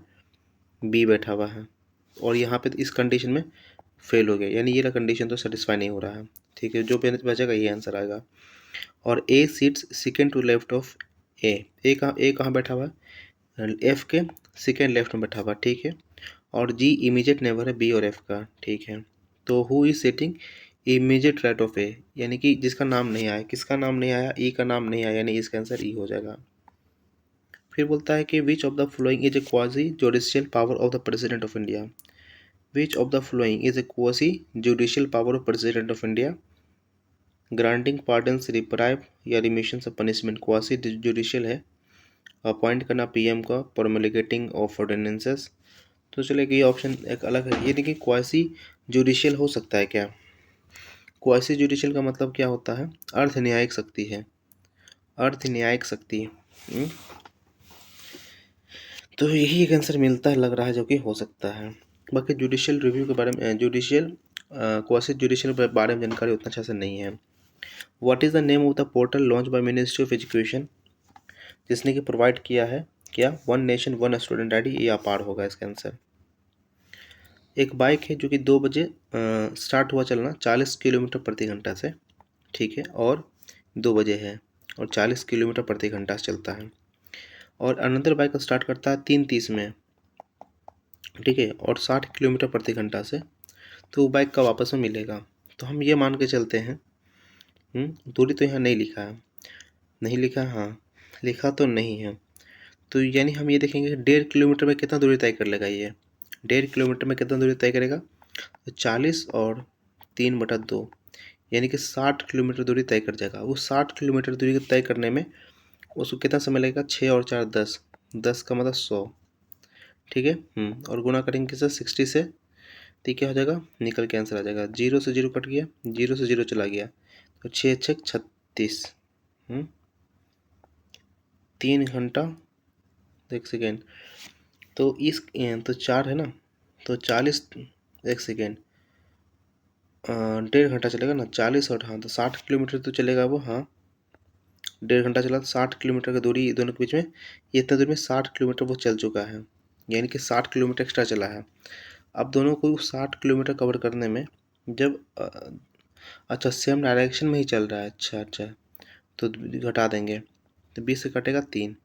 बी बैठा हुआ है। और यहाँ पे इस कंडीशन में फेल हो गया, यानी ये कंडीशन तो सेटिस्फाई नहीं हो रहा है, ठीक है। जो बचेगा ये आंसर आएगा। और A sits second to left of A कहाँ बैठा हुआ है, एफ के सेकेंड लेफ्ट में बैठा हुआ, ठीक है। और जी इमीडिएट नेबर है बी और एफ का, ठीक है। तो who is sitting immediate right of A, यानी कि जिसका नाम नहीं आया, किसका नाम नहीं आया, ई का नाम नहीं आया, यानी इसका आंसर ई हो जाएगा। फिर बोलता है कि which of the following is a quasi judicial power of the president of India, which of the following is a quasi judicial power of president of India, granting pardons, reprieve या remission of punishment. Quasi judicial है, appoint करना PM का, promulgating of ordinances. तो चलिए ये option एक अलग है, ये देखिए क्वासी जुडिशियल हो सकता है क्या, क्वासी जुडिशियल का मतलब क्या होता है, अर्ध न्यायिक शक्ति है, अर्ध न्यायिक शक्ति। तो यही एक आंसर मिलता है, लग रहा है, जो कि हो सकता है। बाकी जुडिशियल रिव्यू के बारे में, जुडिशियल क्वासी जुडिशियल के बारे में जानकारी उतना अच्छा से नहीं है। What is the name of the portal launch by ministry of education, जिसने कि प्रोवाइड किया है क्या, one nation one student ID, ये अपार होगा इसका आंसर। एक बाइक है जो कि 2 बजे स्टार्ट हुआ चलना 40 किलोमीटर प्रति घंटा से, ठीक है, और 2 बजे है और 40 किलोमीटर प्रति घंटा से चलता है। और अनदर बाइक स्टार्ट करता है 3:30 में, ठीक है, और 60 किलोमीटर प्रति घंटा से, तो वो बाइक का वापस में मिलेगा। तो हम ये मान के चलते हैं, दूरी तो यहाँ नहीं लिखा है, नहीं लिखा, हाँ लिखा तो नहीं है। तो यानी हम ये देखेंगे कि 1.5 किलोमीटर में कितना दूरी तय कर लेगा, ये 1.5 किलोमीटर में कितना दूरी तय करेगा, तो 40 और 3/2, यानी कि 60 किलोमीटर दूरी तय कर जाएगा। वो 60 किलोमीटर दूरी तय करने में उसको कितना समय लगेगा, 6 और 4 10, 10 का मतलब 100, ठीक है। और गुणा करेंगे किससे, 60 से, तो क्या हो जाएगा, निकल के आंसर आ जाएगा, 0 से 0 कट गया, 0 से 0 चला गया, तो 6 6 36, 3 घंटा 1 सेकेंड, तो इस तो 4 है ना, तो 40 1 सेकेंड, 1.5 घंटा चलेगा ना, 40 और हाँ, तो 60 किलोमीटर तो चलेगा वो, हाँ 1.5 घंटा चला, तो 60 किलोमीटर की दूरी दोनों के बीच में, ये इतना दूर में 60 किलोमीटर वो चल चुका है, यानी कि 60 किलोमीटर एक्स्ट्रा चला है। अब दोनों को 60 किलोमीटर कवर करने में जब अच्छा सेम डायरेक्शन में ही चल रहा है, अच्छा अच्छा, तो घटा देंगे, तो 20 से कटेगा 3,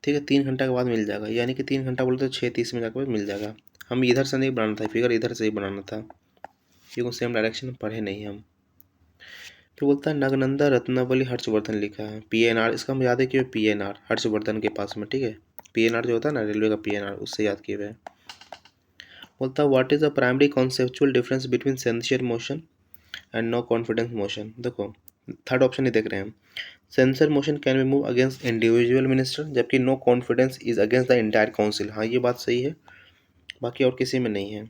ठीक है, 3 घंटा के बाद मिल जाएगा, यानी कि 3 घंटा बोले तो 6:30 में जाकर मिल जाएगा। हम इधर से नहीं बनाना था फिगर, इधर से ही बनाना था, क्योंकि सेम डायरेक्शन में पढ़े नहीं हम। फिर बोलता है नगनंदा रत्नावली हर्षवर्धन लिखा है, PNR, इसका हम याद है कि PNR हर्षवर्धन के पास में, ठीक है, PNR जो होता है ना रेलवे का PNR, उससे याद किए हुए हैं। बोलता है what is the primary conceptual difference between censure motion and no confidence motion. देखो थर्ड ऑप्शन ही देख रहे हैं हम, censure motion can be move against individual minister, जबकि no confidence is against the entire council. हाँ ये बात सही है, बाकी और किसी में नहीं है।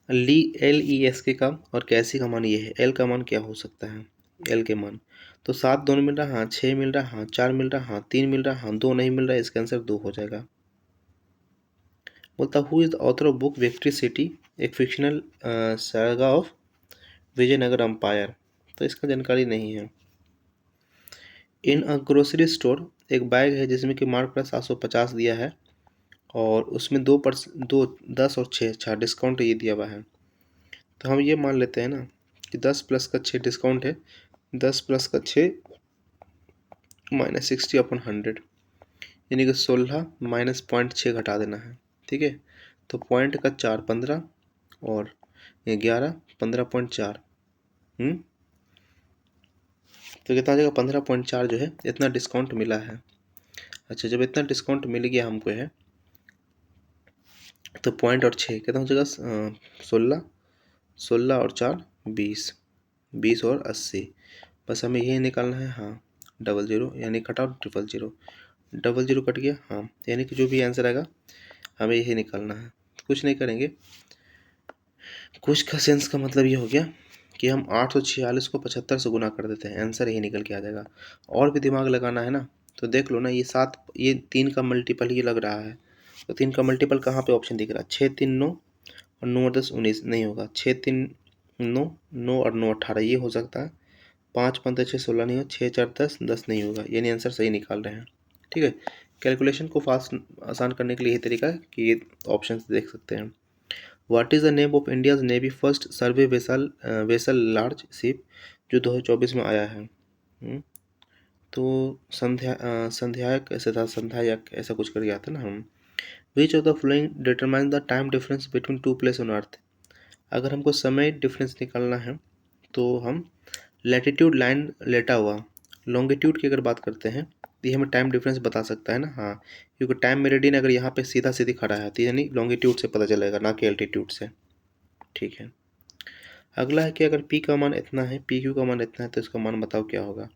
LES के का और कैसी का मान ये है, L का मान क्या हो सकता है, L के मान तो 7 दोनों मिल रहा, हाँ 6 मिल रहा, हाँ 4 मिल रहा, हाँ 3 मिल रहा, हाँ 2 नहीं मिल रहा, इसका आंसर 2 हो जाएगा। बोलता who is the author of book Victory City, एक fictional saga of Vijayanagar empire, तो इसका जानकारी नहीं है। इन अ ग्रोसरी स्टोर, एक बैग है जिसमें कि मार्क प्राइस 750 दिया है और उसमें 10 और 6 अच्छा डिस्काउंट ये दिया हुआ है, तो हम ये मान लेते हैं ना कि 10 प्लस का 6 डिस्काउंट है, 10 प्लस का 6 -60/100, यानी कि 16 माइनस 0.6 घटा देना है, ठीक है, तो पॉइंट का 4 15 और 11 15.4, तो कितना आ जाएगा 15.4 जो है, इतना डिस्काउंट मिला है। अच्छा जब इतना डिस्काउंट मिल गया हमको है, तो पॉइंट और 6 कितना हो जाएगा 16, 16 और 4 20, 20 और 80, बस हमें यही निकालना है। हाँ 00 यानी कट आउट 000, 00 कट गया, हाँ यानी कि जो भी आंसर आएगा हमें यही निकालना है, कुछ नहीं करेंगे। कुछ का सेंस का मतलब ये हो गया कि हम 846 को 75 से गुना कर देते हैं, आंसर यही निकल के आ जाएगा। और भी दिमाग लगाना है ना, तो देख लो ना, ये 3 का मल्टीपल ही लग रहा है, तो 3 का मल्टीपल कहाँ पे ऑप्शन दिख रहा है, 6 3 9 और 9 10 19 नहीं होगा, 6 3 9 9 और 9 18 ये हो सकता है, 5 5 6 16 नहीं हो, 6 4 10 10 नहीं होगा, यानी आंसर सही निकाल रहे हैं। ठीक है, कैलकुलेशन को फास्ट आसान करने के लिए यही तरीका है कि ये ऑप्शन देख सकते हैं। What is the name of India's navy first survey vessel large ship, जो 2024 में आया है। तो संध्यायक ऐसे था, संध्यायक ऐसा कुछ कर गया था ना हम। विच of the flowing determine the time difference between two place on earth. अगर हमको समय डिफरेंस निकालना है तो हम लैटिट्यूड लाइन लेटा हुआ, लॉन्गिट्यूड की अगर बात करते हैं तो ये हमें टाइम डिफरेंस बता सकता है ना। हाँ क्योंकि टाइम मेरिडियन अगर यहाँ पे सीधा सीधी खड़ा है तो यानी लॉन्गिट्यूड से पता चलेगा, ना कि एल्टीट्यूड से। ठीक है, अगला है कि अगर पी का मान इतना है, पी क्यू का मान इतना है, तो इसका मान बताओ क्या होगा।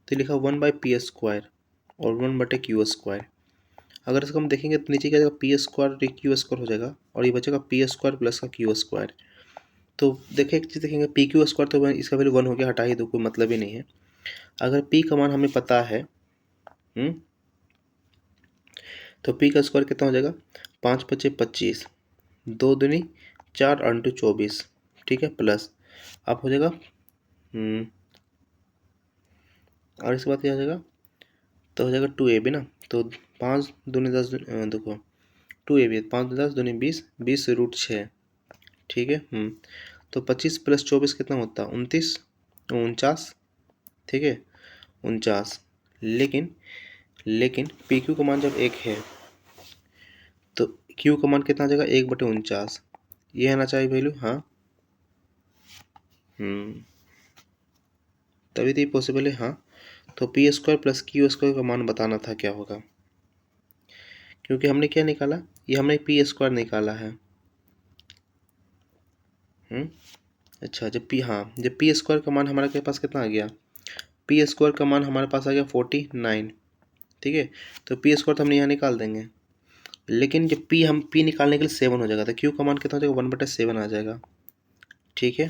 तो लिखा 1/p² और 1/q²। अगर इसको हम देखेंगे तो नीचे क्या जाएगा, p² q² हो जाएगा और ये बचेगा p² प्लस का q²। तो देखिए एक चीज़ देखेंगे, pq² तो इसका वैल्यू 1 हो गया, हटा ही दो, कोई मतलब ही नहीं है। अगर p का मान हमें पता है तो p का स्क्वायर कितना हो जाएगा, 5 × 5 = 25, 2 दूनी 4 और 24, ठीक है, प्लस अब हो जाएगा और इसके बाद क्या हो जाएगा, तो हो जाएगा 2ab ना, तो 5 दूनी 10, देखो 2ab 5 10 दूनी 20, 20√6, ठीक है। तो 25 + 24 कितना होता है 29, 49, ठीक है 49। लेकिन पी क्यू का मान जब 1 है तो क्यू का मान कितना आ जाएगा 1/49, ये आना चाहिए वैल्यू। हाँ तभी तो ये पॉसिबल है। हाँ तो p² प्लस q² का मान बताना था क्या होगा, क्योंकि हमने क्या निकाला, ये हमने p² निकाला है। अच्छा जब p² का मान हमारे पास कितना आ गया, p² का मान हमारे पास आ गया 49, ठीक है, तो p² तो हमने यहाँ निकाल देंगे, लेकिन जब हम p निकालने के लिए 7 हो जाएगा तो q का मान कितना हो जाएगा 1/7 आ जाएगा, ठीक है।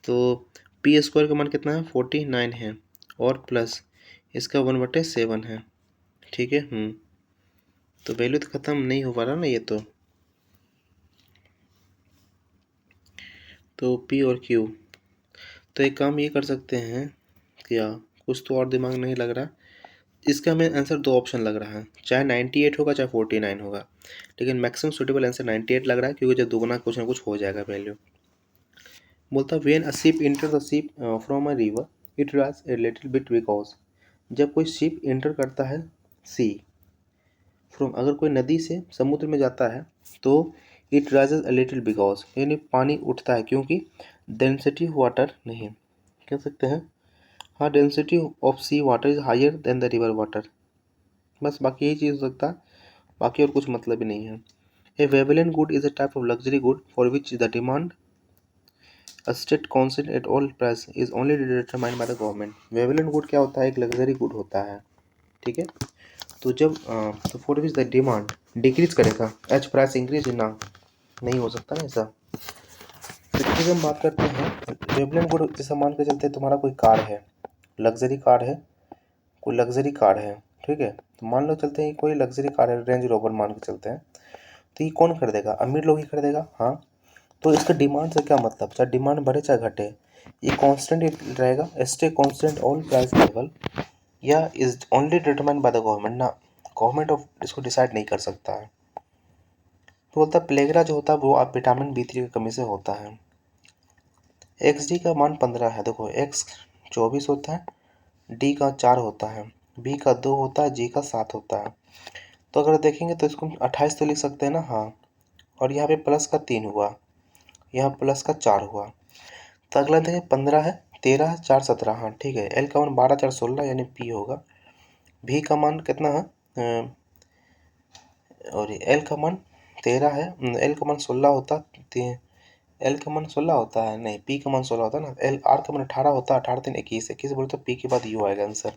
तो p² का मान कितना है 49 है और प्लस इसका 1/7 है, ठीक है। तो वैल्यू तो ख़त्म नहीं हो पा रहा ना ये तो p और q, तो एक काम ये कर सकते हैं, क्या कुछ तो और दिमाग नहीं लग रहा, इसका हमें आंसर 2 ऑप्शन लग रहा है, चाहे 98 होगा चाहे 49 होगा, लेकिन मैक्सिमम सुटेबल आंसर 98 लग रहा है, क्योंकि जब दुगना कुछ ना कुछ हो जाएगा वैल्यू। बोलता when a ship enter the ship from a river it rise a little bit because, जब कोई शिप एंटर करता है सी फ्रॉम, अगर कोई नदी से समुद्र में जाता है तो it rises a little because, यानी पानी उठता है क्योंकि डेंसिटी वाटर नहीं, कह सकते हैं हाँ, density of sea water is higher than the river water. बस बाकी यही चीज़ हो सकता है, बाकी और कुछ मतलब ही नहीं है। ए वेवलेंट good is a type of luxury good for which the demand A state constant at all price is only determined by the government। वेवलेंट गुड क्या होता है? एक लग्जरी गुड होता है, ठीक है। तो जब तो for which the demand decrease करेगा एज प्राइस इंक्रीज ना, नहीं हो सकता ना ऐसा। तो हम बात करते हैं वेवलेंट गुड, जैसा मान के चलते हैं तुम्हारा कोई कार है, लग्जरी कार है, कोई लग्जरी कार है, ठीक है। तो मान लो चलते हैं कोई लग्जरी कार है, रेंज रोवर मान के चलते हैं, तो ये कौन खरीदेगा? अमीर लोग ही खरीदेगा, हाँ। तो इसका डिमांड से क्या मतलब, चाहे डिमांड बढ़े चाहे घटे, ये कांस्टेंट रहेगा, stay constant all price level, या is only determined by the government ना, गवर्नमेंट ऑफ इसको डिसाइड नहीं कर सकता है। तो बोलता है प्लेगरा जो होता है वो आप विटामिन B3 की कमी से होता है। एक्स डी का मान 15 है, देखो एक्स 24 होता है, डी का 4 होता है, बी का 2 होता है, जी का 7 होता है। तो अगर देखेंगे तो इसको 28 तो लिख सकते हैं ना, हाँ। और यहाँ पे प्लस का 3 हुआ, यहाँ प्लस का 4 हुआ। तो अगला देखें 15 है, 13 है, 4 17, हाँ ठीक है। एल का मान 12 4 16 यानी पी होगा। भी का मान कितना है और एल का मान 13 है, एल का मान 16 होता, एल का मान 16 होता है, नहीं पी का मान 16 होता है ना। एल आर का मान 18 होता है, 18 3 21, 21 बोले तो पी के बाद यू आएगा आंसर,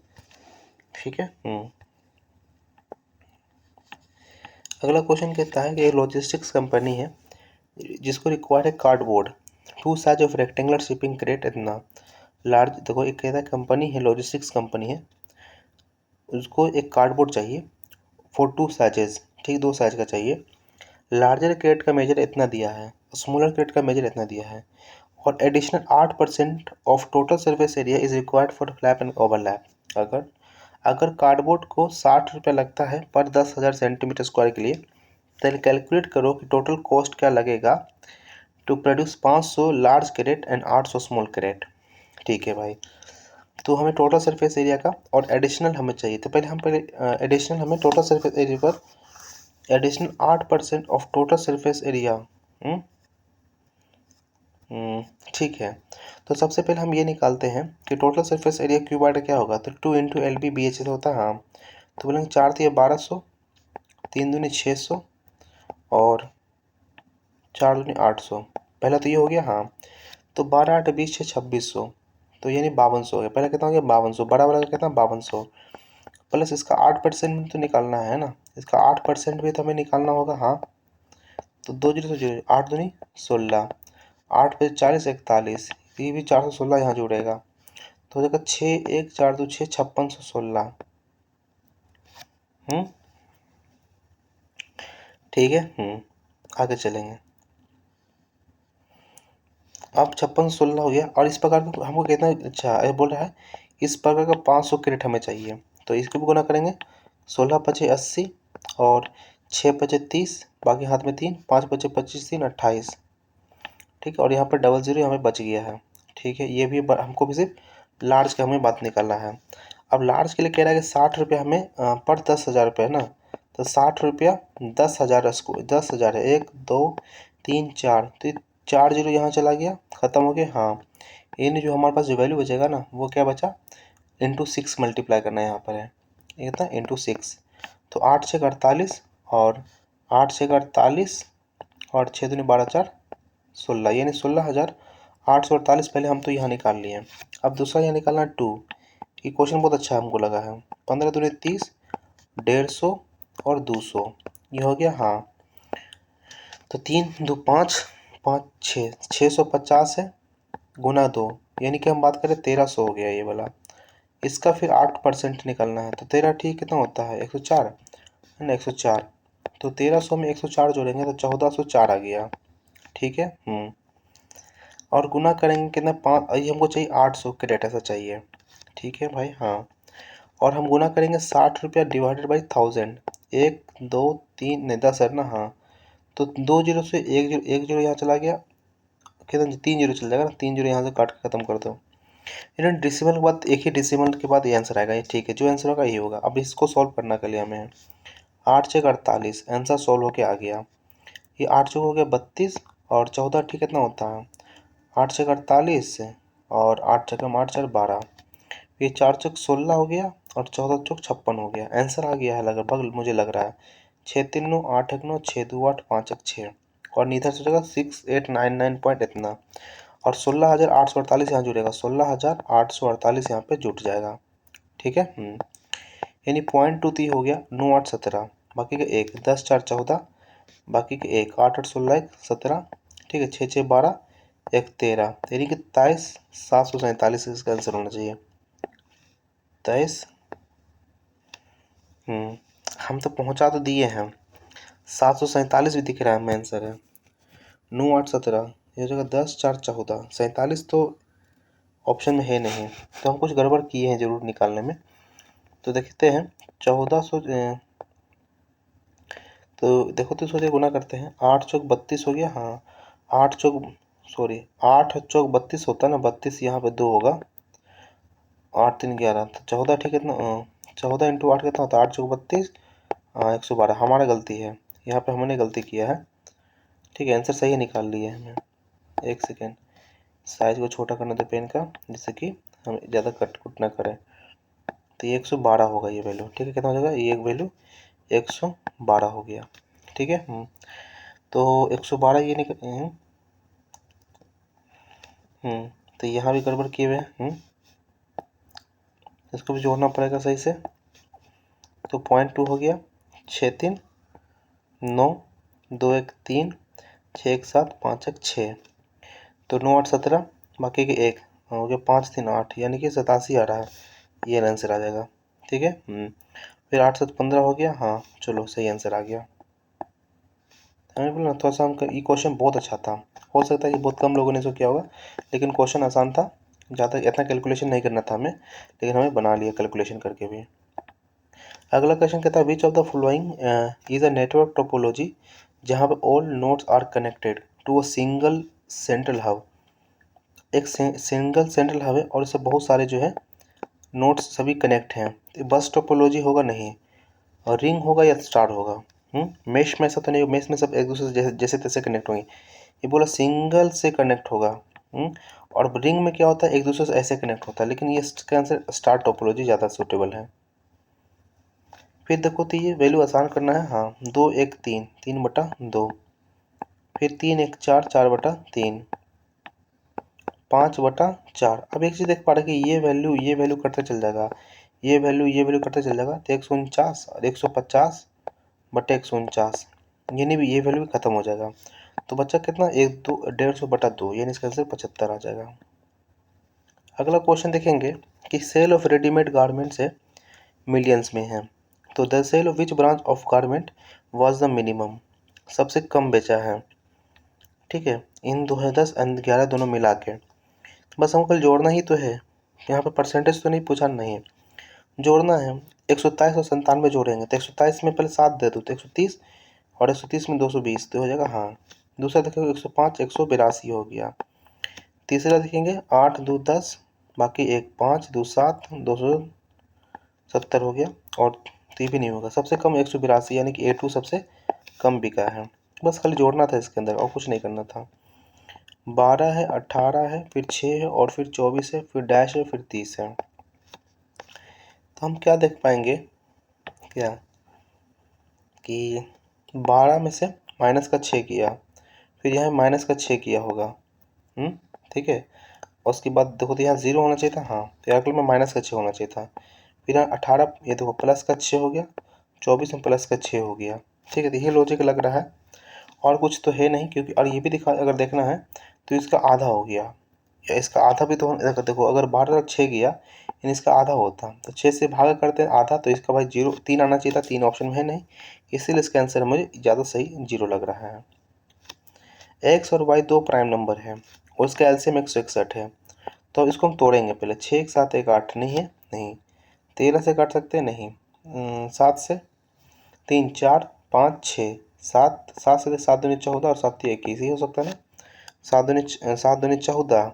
ठीक है। अगला क्वेश्चन कहता है कि एक लॉजिस्टिक्स कंपनी है जिसको रिक्वायर है cardboard, to size of rectangular shipping crate इतना लार्ज। देखो एक कहता है कंपनी है, लॉजिस्टिक्स कंपनी है, उसको एक कार्डबोर्ड चाहिए फॉर 2 साइजेस, ठीक 2 साइज का चाहिए। लार्जर क्रेट का मेजर इतना दिया है, स्मॉलर क्रेट का मेजर इतना दिया है, और additional 8% of total surface area is required for flap and overlap. अगर अगर कार्डबोर्ड को 60 रुपये लगता है पर 10,000 सेंटीमीटर स्क्वायर के लिए, तो कैलकुलेट करो कि टोटल कॉस्ट क्या लगेगा to produce 500 large crate and 800 small crate. ठीक है भाई, तो हमें टोटल सरफेस एरिया का और एडिशनल हमें चाहिए, तो पहले एडिशनल हमें टोटल सरफेस एरिया पर additional 8% of total surface area, ठीक है। तो सबसे पहले हम ये निकालते हैं कि टोटल सरफेस एरिया क्यूबाइड क्या होगा, तो 2 इंटू LB/BH होता है, हाँ। तो बोलेंगे 4 दिए 1200, 3 दूनी 600 और 4 दूनी 800, पहला तो ये हो गया, हाँ। तो 12 8 20 6 2600, तो यानी 5200 हो गया। पहले कितना हो गया 5200, बड़ा वाला कितना 5200, प्लस इसका 8% भी तो निकालना है ना, इसका 8% भी तो हमें निकालना होगा, हाँ। तो 2 जीरो से जीरो, 8 दूनी 16, 8 पे 40 41, ये भी 416 यहाँ जुड़ेगा, तो हो जाएगा 6 1 4 2 6 5616, ठीक है। आगे चलेंगे। अब 5616 हो गया, और इस प्रकार का हमको कितना, अच्छा ये बोल रहा है इस प्रकार का 500 क्रेट हमें चाहिए, तो इसको भी गुना करेंगे, 16 पचे 80 और 6 पचे 30, बाकी हाथ में 3, 5 पचे 25 3 28, ठीक है। और यहाँ पर डबल जीरो हमें बच गया है, ठीक है। ये भी हमको भी सिर्फ लार्ज का हमें बात निकालना है। अब लार्ज के लिए कह रहा है कि 60 रुपये हमें पर 10,000 रुपये है ना, तो 60 रुपया 10,000 इसको 10,000 है, 1 2 3 4, तो 4 जीरो यहाँ चला गया, ख़त्म हो गया, हाँ। इन जो हमारे पास जो वैल्यू बचेगा ना वो क्या बचा, इंटू 6 मल्टीप्लाई करना है यहाँ पर है, ये कितना इंटू 6, तो 8 6 48 और 8 6 48 और 6 दूनी 12 4 16, यानी 16,848 पहले हम तो यहाँ निकाल लिए। अब दूसरा यहाँ निकालना 2, ये क्वेश्चन बहुत अच्छा हमको लगा है। 15 दूनी 30, 150 और 200, ये हो गया, हाँ। तो 3 2 5 5 6 650 है गुना 2, यानी कि हम बात करें 1300 हो गया ये वाला। इसका फिर 8% निकलना है, तो 13 ठीक कितना होता है 104 है ना, 104, तो 1300 में 104 जोड़ेंगे तो 1404 आ गया, ठीक है। और गुना करेंगे कितना 5, ये हमको चाहिए 800 क्रेट ऐसा चाहिए, ठीक है भाई, हाँ। और हम गुना करेंगे 60 रुपया डिवाइडेड बाई 1000, 1 2 3 नहीं 10 है ना, हाँ। तो 2 जीरो से 1 जीरो यहाँ चला गया, कितना 3 जीरो चल जाएगा ना, 3 जीरो यहाँ से काट के ख़त्म कर दो, इन्हें डिसिमल के बाद एक ही डिसिमल के बाद ये आंसर आएगा, ये ठीक है, जो आंसर होगा ये होगा। अब इसको सॉल्व करना के लिए हमें 8 छः 48 आंसर सॉल्व होके आ गया। ये 8 चौक हो गया 32 और 14 ठीक कितना होता है 8 छः 48 और 8 छः 8 4 12, ये 4 चौक 16 हो गया और 14 चौक 56 हो गया। आंसर आ गया है लगभग, मुझे लग रहा है 6 3 9 8 1 9 6 2 8 5 1 6 और नीचे सोचेगा 6899 पॉइंट इतना और 16,848 यहाँ जुड़ेगा, 16,848 यहाँ पे जुट जाएगा। ठीक है, यानी पॉइंट 2 हो गया 9 8 17, बाकी का 1 10 4 14, बाकी के 1 8 8 16 1 17, ठीक है, 6 6 12 1 13, यानी कि 23,747 इसका आंसर होना चाहिए 23। हम तो पहुंचा तो दिए हैं, 747 भी दिख रहा है, हमें आंसर है 9 8 17, ये जगह 10 4 14, 47 तो ऑप्शन में है नहीं, तो हम कुछ गड़बड़ किए हैं जरूर निकालने में। तो देखते हैं 1400, तो देखो तो सोचे गुना करते हैं, 8 चौक 32 हो गया, हाँ 8 चौक 8 चौक 32 होता है ना, 32 यहाँ पे 2 होगा, 8 3 11, तो 14 ठीक है, कितना 14 इंटू 8 कितना होता है 8 चौक 32, हाँ 112, हमारा गलती है, यहाँ पे हमने गलती किया है। ठीक है, आंसर सही निकाल लिए हमें। एक सेकेंड, साइज को छोटा करना था पेन का, जिससे कि हम ज़्यादा कट कुट ना करें। तो ये 112 होगा ये वैल्यू, ठीक है, कितना हो जाएगा ये एक वैल्यू 112 हो गया। ठीक है, तो 112 ये निकल, तो यहाँ भी गड़बड़ किए हुए हैं, इसको भी जोड़ना पड़ेगा सही से। तो 0.2 हो गया 6 3 9 2 1 3 6 1 7 5 1 6, तो 9 8 17, बाकी के 1 हो गया 5 3 8, यानी कि 87 आ रहा है, ये आंसर आ जाएगा। ठीक है, फिर 8 7 15 हो गया, हाँ चलो सही आंसर आ गया। हमें बोला थोड़ा सा हमका ये क्वेश्चन बहुत अच्छा था, हो सकता है कि बहुत कम लोगों ने इसको किया होगा, लेकिन क्वेश्चन आसान था, ज़्यादा इतना कैलकुलेशन नहीं करना था हमें, लेकिन हमें बना लिया कैलकुलेशन करके भी। अगला क्वेश्चन कहता है which of the following is a network topology जहाँ पे all nodes are connected to a single central hub. एक सिंगल सेंट्रल हब है और इससे बहुत सारे जो है नोड्स सभी कनेक्ट हैं, तो बस टोपोलॉजी होगा नहीं, और रिंग होगा या स्टार होगा। मेश में ऐसा तो नहीं, मेश में सब एक दूसरे से जैसे तैसे कनेक्ट होंगे, ये बोला सिंगल से कनेक्ट होगा। और रिंग में क्या होता है एक दूसरे से ऐसे कनेक्ट होता है, लेकिन ये इसका आंसर स्टार टोपोलॉजी ज़्यादा सूटेबल है। फिर देखो तो ये वैल्यू आसान करना है, हाँ 2 1 3 3 बटा 2, फिर 3 1 4 4 बटा 3 5 बटा 4। अब एक चीज़ देख पा रहे कि ये वैल्यू करते चल जाएगा, ये वैल्यू करते चल जाएगा, तो 149 और 150 बटे 149, यानी भी ये वैल्यू भी खत्म हो जाएगा, तो बच्चा कितना 150 बटा 2, यानी इसका आंसर 75 आ जाएगा। अगला क्वेश्चन देखेंगे कि सेल ऑफ रेडीमेड गारमेंट्स है मिलियंस में है, तो the sale of which branch of garment was the minimum, सबसे कम बेचा है। ठीक है, इन 2010 एंड 11 दोनों मिला के, बस हमको कल जोड़ना ही तो है, यहाँ पे परसेंटेज तो नहीं पूछा, नहीं जोड़ना है। 127 और 97 जोड़ेंगे, तो 127 में पहले 7 दे दो तो 130, और 130 में 220 तो हो जाएगा, हाँ। दूसरा देखेंगे 105 182 हो गया। तीसरा देखेंगे 8 2 10, बाकी 1 5 2 7 270 हो गया, और 3 भी नहीं होगा, सबसे कम 182, यानी कि A2 सबसे कम बिका है। बस खाली जोड़ना था इसके अंदर और कुछ नहीं करना था। 12 है 18 है फिर 6 है और फिर 24 है फिर डैश है फिर 30 है। तो हम क्या देख पाएंगे क्या कि 12 में से माइनस का 6 किया, फिर यहाँ माइनस का 6 किया होगा, ठीक है, और उसके बाद देखो तो यहाँ 0 होना चाहिए था, हाँ, तो अगले में माइनस का 6 होना चाहिए था। फिर यहाँ 18, ये देखो प्लस का 6 हो गया, 24 में प्लस का 6 हो गया। ठीक है, तो ये लॉजिक लग रहा है, और कुछ तो है नहीं, क्योंकि और ये भी दिखा अगर देखना है तो इसका आधा हो गया, या इसका आधा भी तो देखो अगर 12 6 गया यानी इसका आधा होता, तो 6 से भाग करते हैं आधा, तो इसका भाई 0 3 आना चाहिए था, 3 ऑप्शन में है नहीं, इसीलिए इसका आंसर मुझे ज़्यादा सही 0 लग रहा है। एक्स और वाई दो प्राइम नंबर है और इसका एलसीएम 161 है, तो अब इसको हम तोड़ेंगे पहले। 6 1 7 1 8 नहीं है, नहीं। 13 से काट सकते हैं, नहीं। 7 से 3 4 5 6 7, 7 से 7 दूनी 14 और 7 21 ही हो सकता है ना, 7 दूनी 14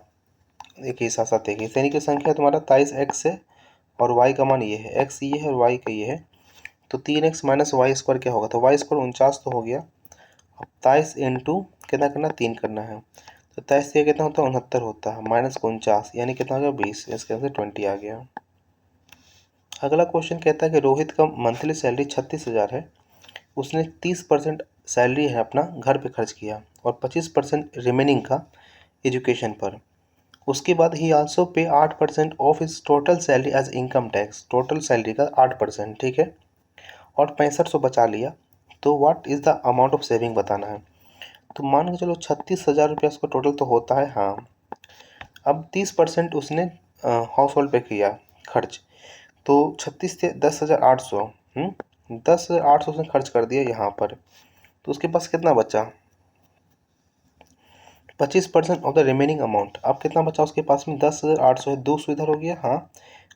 21 7 7 21, यानी कि संख्या तुम्हारा 23x है और y का मान ये है, x ये है और y का ये है। तो 3x माइनस वाई स्क्वायर क्या होगा, तो वाई स्क्वायर 49 तो हो गया। अब 23 इंटू कितना करना, 3 करना है। तो 23 से कितना होता है, 69 होता है, माइनस 49 यानी कितना आ गया 20, इसके आंसर 20 आ गया। अगला क्वेश्चन कहता है कि रोहित का मंथली सैलरी 36,000 है, उसने 30% सैलरी है अपना घर पे खर्च किया और 25% रिमेनिंग का एजुकेशन पर। उसके बाद ही also pay 8% of his total salary as income tax, total salary का 8%, ठीक है, और 6500 बचा लिया। तो what is the amount of saving बताना है। तो मान के चलो 36,000 रुपया उसका टोटल तो होता है, हाँ। अब 30% उसने हाउस होल्ड पे किया खर्च, तो 36 से 10,800, 10,800 उसने खर्च कर दिया यहाँ पर। तो उसके पास कितना बचा, 25% ऑफ द रिमेनिंग अमाउंट। अब कितना बचा उसके पास में, 10,800 है, 200 इधर हो गया, हाँ,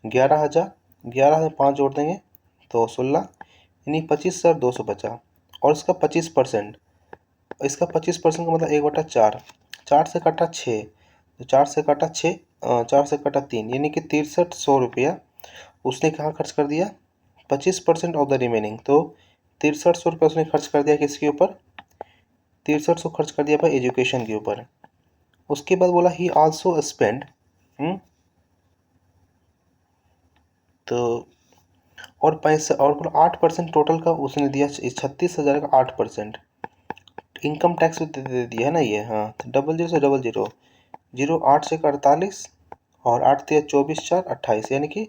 11,000, 11 में 5 जोड़ देंगे तो 16, यानी 25,200 बचा। और इसका 25%, इसका 25% का मतलब 1/4, 4 से कटा 6, तो 4 से कटा 6, 4 से कटा 3, यानी कि 6300 रुपया उसने कहाँ खर्च कर दिया, 25% ऑफ द रिमेनिंग। तो 6300 रुपया उसने खर्च कर दिया किसके ऊपर, 6300 खर्च कर दिया भाई एजुकेशन के ऊपर। उसके बाद बोला ही आल्सो स्पेंड, तो और पैसा और 8% टोटल का उसने दिया, 36,000 का 8%। इनकम टैक्स भी दे दिया है ना ये, हाँ। तो 00 से 00, 08 से 48 और 8 3 24 4 28, यानी कि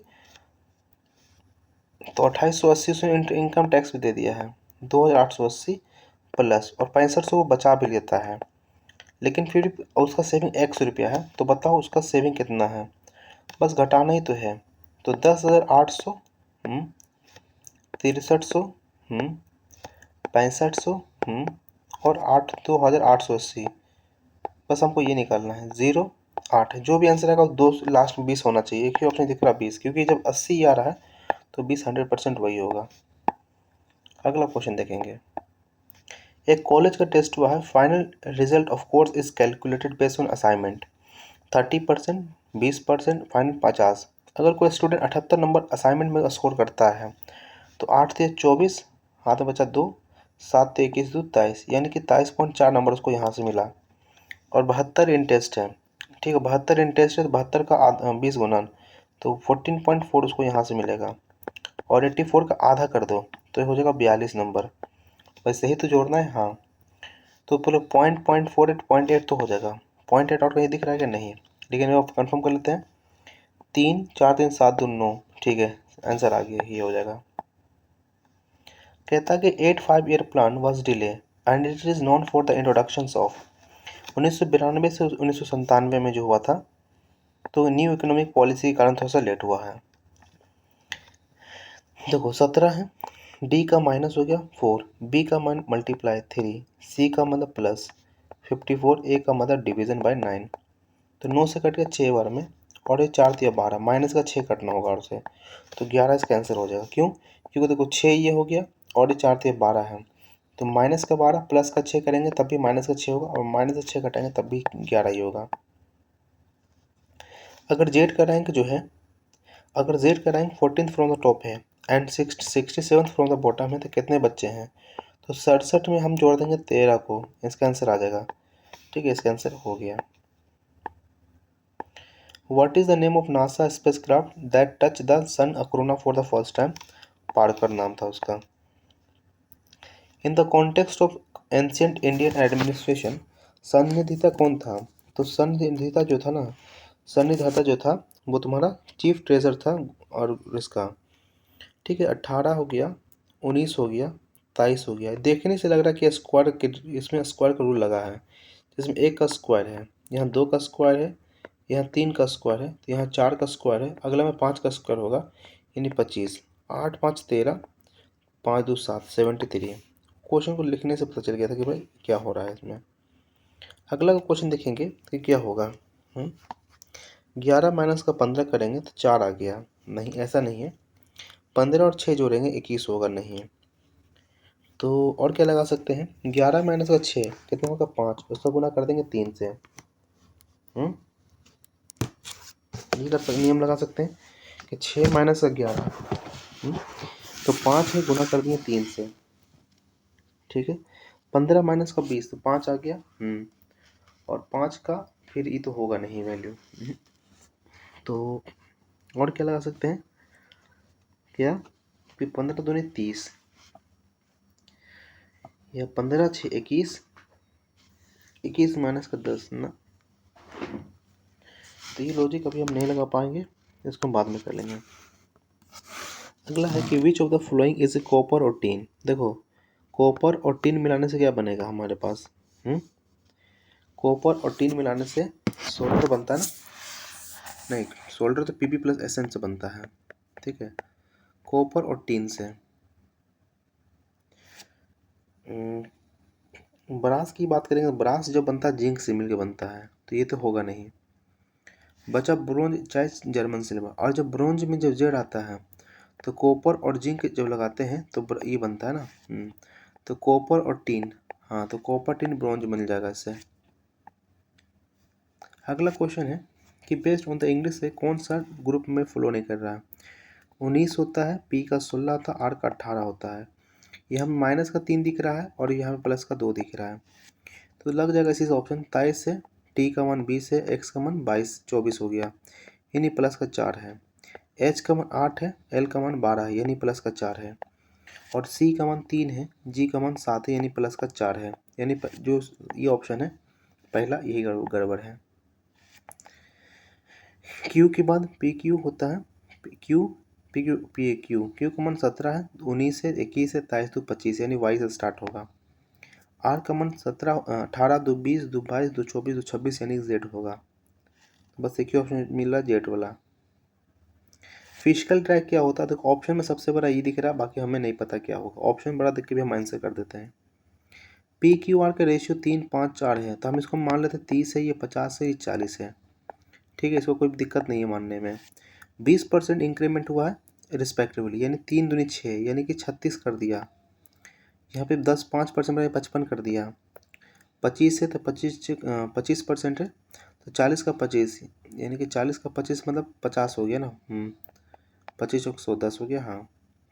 तो 2880 से इनकम टैक्स भी दे दिया है, 2880 प्लस, और 6500 वो बचा भी लेता है। लेकिन फिर उसका सेविंग 100 रुपया है, तो बताओ उसका सेविंग कितना है, बस घटाना ही तो है। तो 10,800, 6300, 6500, और 2880, बस हमको ये निकालना है, 0 8, जो भी आंसर आएगा दो लास्ट में 20 होना चाहिए। एक ही ऑप्शन दिख रहा 20, क्योंकि जब 80 आ रहा है तो 20 100% वही होगा। अगला क्वेश्चन देखेंगे, एक कॉलेज का टेस्ट हुआ है, final result of course is calculated based on assignment, 30%, 20%, final 50। अगर कोई स्टूडेंट 78 नंबर असाइनमेंट में स्कोर करता है तो 8 से 24, हाथ में बचा 2, 7 से 21 2 23, यानी कि 23.4 नंबर उसको यहाँ से मिला। और 72 इन टेस्ट है, ठीक है, 72 इन टेस्ट है, तो 72 का 20 गुना, तो 14.4 उसको यहाँ से मिलेगा। और 84 का आधा कर दो तो हो जाएगा 42 नंबर, वैसे ही तो जोड़ना है, हाँ। तो बोलो 0.48 0.8 तो हो जाएगा, 0.8 और कहीं दिख रहा है कि नहीं, लेकिन वो कंफर्म कर लेते हैं। 3 4 3 7 2 9, ठीक है, आंसर आ गया, ये हो जाएगा। कहता है कि 8 5 year plan was delay and it is known for the introductions of, 1992 से 1997 में जो हुआ था, तो न्यू इकोनॉमिक पॉलिसी के कारण थोड़ा सा लेट हुआ है। देखो 17 है, डी का माइनस हो गया 4, बी का मान मल्टीप्लाई 3, सी का मतलब प्लस 54, ए का मतलब डिवीजन बाय 9। तो 9 से कट गया 6 बार में, और ये 4 दिया 12, माइनस का 6 कटना होगा और से, तो 11 इसका आंसर हो जाएगा। क्यों, क्योंकि देखो 6 ये हो गया और ये 4 दिया 12 है, तो माइनस का 12 प्लस का 6 करेंगे तब भी माइनस का 6 होगा, और माइनस का 6 घटाएंगे तब भी 11 ही होगा। अगर जेड का रैंक जो है, अगर जेड का rank 14th from the top है and 67th from the bottom है, तो कितने बच्चे हैं, तो 67 में हम जोड़ देंगे 13 को, इसका आंसर आ जाएगा, ठीक है, इसका आंसर हो गया। What is the name of NASA spacecraft that touch the sun अक्रोना for the first time, Parker नाम था उसका। In the context of ancient Indian administration, sannidhata कौन था, तो सन्निधिता जो था ना, सन्निधाता जो था वो तुम्हारा चीफ ट्रेजर था, और इसका, ठीक है, 18 हो गया, 19 हो गया, 23 हो गया। देखने से लग रहा है कि स्क्वायर के, इसमें स्क्वायर का रूल लगा है, जिसमें 1 का स्क्वायर है, यहाँ 2 का स्क्वायर है, यहाँ 3 का स्क्वायर है, तो यहाँ 4 का स्क्वायर है, अगला में 5 का स्क्वायर होगा, यानी 25, 8 5 13, 5 2 7 73। क्वेश्चन को लिखने से पता चल गया था कि भाई क्या हो रहा है इसमें। अगला का क्वेश्चन देखेंगे कि क्या होगा। 11 माइनस का 15 करेंगे तो 4 आ गया, नहीं ऐसा नहीं है, 15 और 6 जोड़ेंगे 21 होगा, नहीं। तो और क्या लगा सकते हैं, 11 माइनस का 6 कितना होगा 5, उसका गुना कर देंगे 3 से, नियम लगा सकते हैं कि 6 माइनस 11, तो 5 है, गुना कर दिए 3 से, ठीक है। 15 माइनस का 20, तो 5 आ गया, और 5 का फिर ये तो होगा नहीं वैल्यू, तो और क्या लगा सकते हैं, क्या फिर 15 दूनी 30, या 15 6 21, 21 माइनस का 10 ना, तो ये लॉजिक अभी हम नहीं लगा पाएंगे, इसको हम बाद में कर लेंगे। अगला है कि which of the following is A copper और टीन। देखो कॉपर और टीन मिलाने से क्या बनेगा हमारे पास, कॉपर और टीन मिलाने से सोल्डर बनता है ना, नहीं सोल्डर तो Pb प्लस Sn से बनता है, ठीक है। कॉपर और टीन से ब्रास की बात करेंगे, ब्रास जो बनता है जिंक से मिलकर बनता है, तो ये तो होगा नहीं। बचा ब्रोंज चाहे जर्मन सिल्वर, और जब ब्रोंज में जब जेड आता है तो कॉपर और जिंक जब लगाते हैं तो ये बनता है ना, तो कॉपर और टीन, हाँ तो कॉपर टीन ब्रोंज बन जाएगा इससे। अगला क्वेश्चन है कि बेस्ड ऑन द इंग्लिश से कौन सा ग्रुप में फ्लो नहीं कर रहा है। 19 होता है, पी का 16 होता है, आर का 18 होता है। यहाँ में माइनस का 3 दिख रहा है और यहाँ में प्लस का 2 दिख रहा है, तो लग जाएगा इसी से ऑप्शन 23 से, टी का मान 20 है, एक्स का मान 24 हो गया, यानी प्लस का 4 है। एच का मान 8 है, एल का मान 12 है, यानी प्लस का 4 है, और सी का मान 3 है, जी का मान 7 है, यानी प्लस का 4 है, यानी जो ये ऑप्शन है पहला यही गड़बड़ है। क्यू के बाद पी क्यू होता है, Q P Q P Q, Q का मान 17 है, 19 है, 21 है, 23 2 25, यानी वाई से स्टार्ट होगा। आर का मान 17 18 2 20 2 22 2 24 2 26, यानी जेड होगा। बस एक ही ऑप्शन मिल रहा है जेड वाला। फिजिकल ड्रैग क्या होता है, देखो ऑप्शन में सबसे बड़ा ये दिख रहा है, बाकी हमें नहीं पता क्या होगा, ऑप्शन बड़ा देख के भी हम आंसर कर देते हैं। पी क्यू आर का रेशियो 3 5 4 है, तो हम इसको मान लेते हैं 30 है, ये 50 है, ये 40 है, ठीक है, इसको कोई दिक्कत नहीं है मानने में। 20% इंक्रीमेंट हुआ है रिस्पेक्टिवली, यानी 3 दूनी 6, यानी कि 36 कर दिया। यहाँ पे 10 5% 55 कर दिया, 25 है तो 25% है, तो 40 का 25, यानी कि 40 का 25 मतलब 50 हो गया ना, 25 और 100 10 हो गया, हाँ।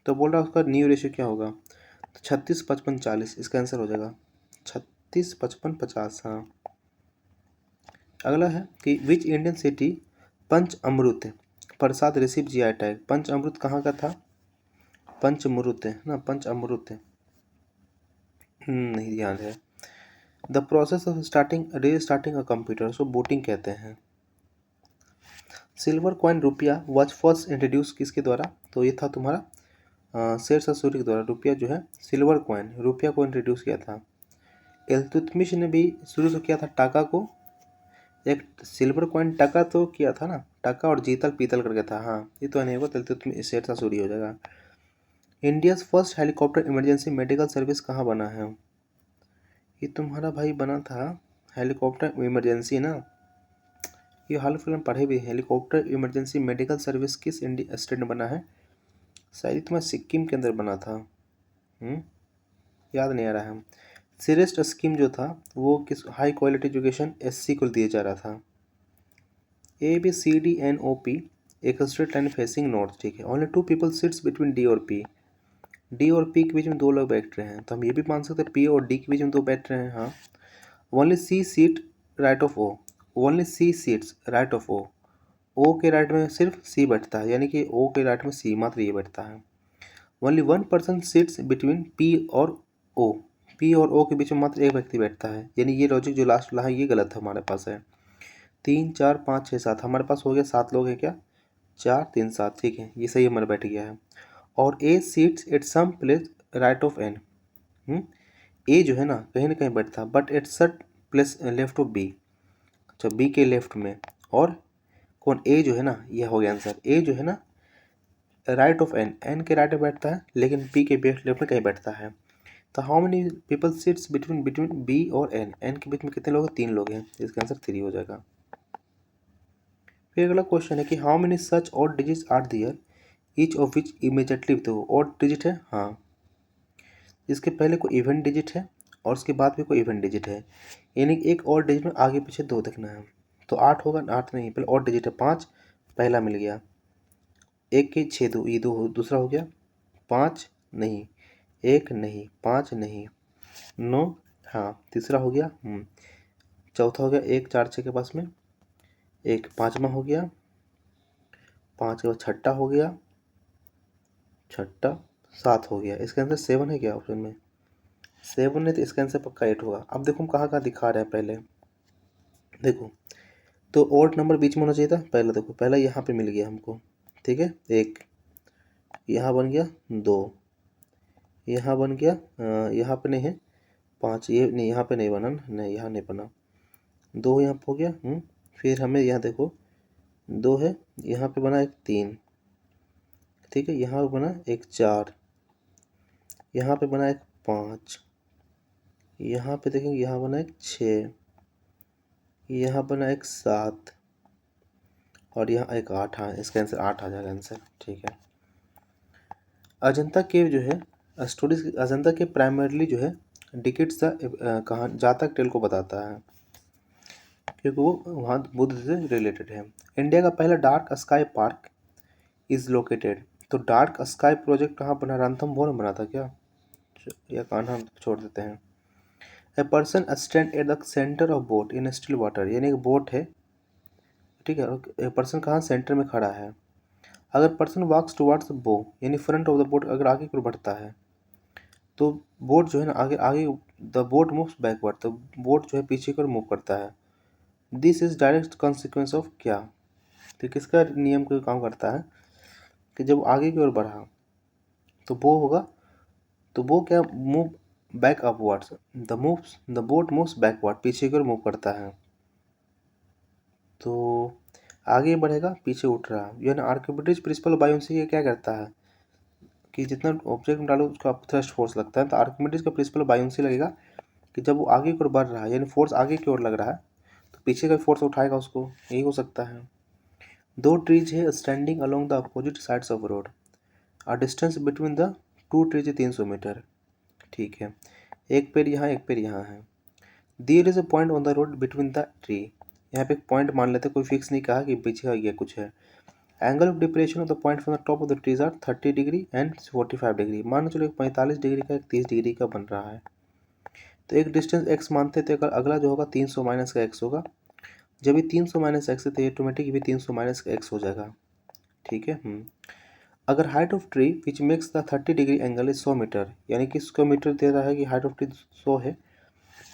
तो बोल रहा है उसका न्यू रेशियो क्या होगा, तो 36 55 40, इसका आंसर हो जाएगा 36 55 50, हाँ। अगला है कि which Indian city panch amrit prasad receive GI tag. Panch amrit कहाँ का था, पंचमृत है ना, पंच अमृत है, नहीं याद है। द प्रोसेस ऑफ स्टार्टिंग री स्टार्टिंग अ कंप्यूटर, उसको बूटिंग कहते हैं। सिल्वर कॉइन रुपया वॉज फर्स्ट इंट्रोड्यूस किसके द्वारा, तो ये था तुम्हारा शेरशाह सूरी के द्वारा। रुपया जो है सिल्वर कॉइन रुपया को इंट्रोड्यूस किया था। इल्तुतमिश ने भी शुरू से किया था टाका को, एक सिल्वर कॉइन टका तो किया था ना, टका और जीतल पीतल करके था, हाँ ये तो नहीं होगा, इल्तुतमिश शेरशाह सूरी हो जाएगा। India's first helicopter emergency medical service कहाँ बना है, ये तुम्हारा भाई बना था हेलीकॉप्टर इमरजेंसी ना, ये हाल फिलहाल पढ़े भी। हेलीकॉप्टर इमरजेंसी मेडिकल सर्विस किस इंडिया स्टेट में बना है, शायद तुम्हारा सिक्किम के अंदर बना था, याद नहीं आ रहा है। सीरियस्ट स्कीम जो था वो किस हाई क्वालिटी एजुकेशन एससी को दिया जा रहा था। ABCDNOP एक स्ट्रेट लाइन फेसिंग नॉर्थ, ठीक है। Only 2 people sits between D और पी, डी और पी के बीच में 2 लोग बैठ रहे हैं, तो हम ये भी मान सकते हैं पी और डी के बीच में 2 बैठ रहे हैं, हाँ। Only C seat right of O, only C seats right of O, O के राइट में सिर्फ सी बैठता है, यानी कि ओ के राइट में सी मात्र ये बैठता है। Only 1 person sits between P और ओ, पी और ओ के बीच में मात्र एक व्यक्ति बैठता है, यानी ये लॉजिक जो लास्ट वाला है ये गलत है हमारे पास है। 3 4 5 6 7 हमारे पास हो गया, 7 लोग हैं क्या, 4 3 7, ठीक है, ये सही हमारा बैठ गया है। और A seats at some place right of N, A जो है ना कहीं बैठता, but at some place left of B, अच्छा बी के लेफ्ट में, और कौन ए जो है ना, ये हो गया आंसर। ए जो है ना राइट ऑफ एन, एन के राइट में बैठता है, लेकिन बी के लेफ्ट में कहीं बैठता है। तो how many people sits between between B और एन, एन के बीच में कितने लोग हैं, 3 लोग हैं, इसका आंसर 3 हो जाएगा। फिर अगला क्वेश्चन है कि how many such odd digits are there each of which immediately, तो ऑड डिजिट है, हाँ, इसके पहले कोई इवेंट डिजिट है और उसके बाद भी कोई इवेंट डिजिट है, यानी कि एक और डिजिट में आगे पीछे 2 देखना है, तो 8 होगा, 8 नहीं, पहले और डिजिट है 5, पहला मिल गया, 1 के 6 दो, ये 2 दूसरा हो गया, 5 नहीं, 1 नहीं, 5 नहीं, 9 हाँ, तीसरा हो गया, चौथा हो गया 1 4 6 के पास में, एक पाँचवा हो गया, 5 के बाद छठा हो गया, छठा 7 हो गया। इसका आंसर 7 है क्या ऑप्शन में? 7 है तो इसका आंसर पक्का 8 होगा। अब देखो हम कहाँ कहाँ दिखा रहे हैं पहले, देखो तो ऑड नंबर बीच में होना चाहिए था। पहले देखो, पहला यहाँ पे मिल गया हमको, ठीक है, 1 यहाँ बन गया, 2 यहाँ बन गया, यहाँ पे नहीं है, 5 ये नहीं, यहाँ पे नहीं बना ना, नहीं यहाँ नहीं बना, 2 यहाँ पे हो गया, फिर हमें यहाँ देखो 2 है, यहाँ पे बना एक 3, ठीक है, यहाँ पे बना एक 4, यहाँ पे बना एक 5, यहाँ पे देखेंगे यहाँ बना एक 6, यहाँ बना एक 7 और यहाँ एक 8। हाँ, इसका आंसर 8 आ जाएगा आंसर, ठीक है। अजंता केव जो है, स्टोरीज अजंता केव प्राइमरली जो है डिकेट्स कहाँ जातक टेल को बताता है, क्योंकि वो वहाँ बुद्ध से रिलेटेड है। इंडिया का पहला dark sky park is located, तो डार्क स्काई प्रोजेक्ट कहाँ बना? रणथंभौर में बना था क्या, या कहाँ हम छोड़ देते हैं। A person stand at the centre of boat in still water, यानी एक बोट है, ठीक है, ए पर्सन कहाँ सेंटर में खड़ा है। अगर पर्सन वॉक्स टुवर्ड्स बो, यानी फ्रंट ऑफ द बोट, अगर आगे की ओर बढ़ता है तो बोट जो है ना आगे आगे, द बोट मूव्स बैकवर्ड, तो बोट जो है पीछे की ओर मूव करता है। This is direct consequence of क्या, तो किसका नियम को काम करता है कि जब आगे की ओर बढ़ा तो वो होगा, तो वो क्या, move back upwards, the boat moves backward, पीछे की ओर मूव करता है, तो आगे बढ़ेगा पीछे उठ रहा है। यानी आर्किमिडीज प्रिंसिपल बायोन्सी ये क्या करता है कि जितना ऑब्जेक्ट में डालो उसका थ्रस्ट फोर्स लगता है, तो आर्किमिडीज का प्रिंसिपल बायोन्सी लगेगा कि जब वो आगे की ओर बढ़ रहा है, यानी फोर्स आगे की ओर लग रहा है, तो पीछे का फोर्स उठाएगा उसको, यही हो सकता है। 2 ट्रीज है standing along the opposite sides of road, distance between the 2 trees 300 meter, ठीक है, एक पेड़ यहाँ एक पेड़ यहाँ है। There is a point on the road between the tree, यहाँ पे एक पॉइंट मान लेते हैं, कोई फिक्स नहीं कहा कि पीछे ये कुछ है। Angle of depression of the point from the top of the trees are 30 degree and 45 degree, मान चलो एक 45 डिग्री का, एक 30 डिग्री का बन रहा है। तो एक डिस्टेंस x मानते थे, अगर अगला जो होगा 300 माइनस का x होगा, जब ये 300 माइनस एक्स है तो ऑटोमेटिक भी 300 माइनस का x हो जाएगा, ठीक है। अगर height of tree which makes the 30 degree angle is 100 meter, यानी कि 100 मीटर दे रहा है कि हाइट ऑफ ट्री 100 है,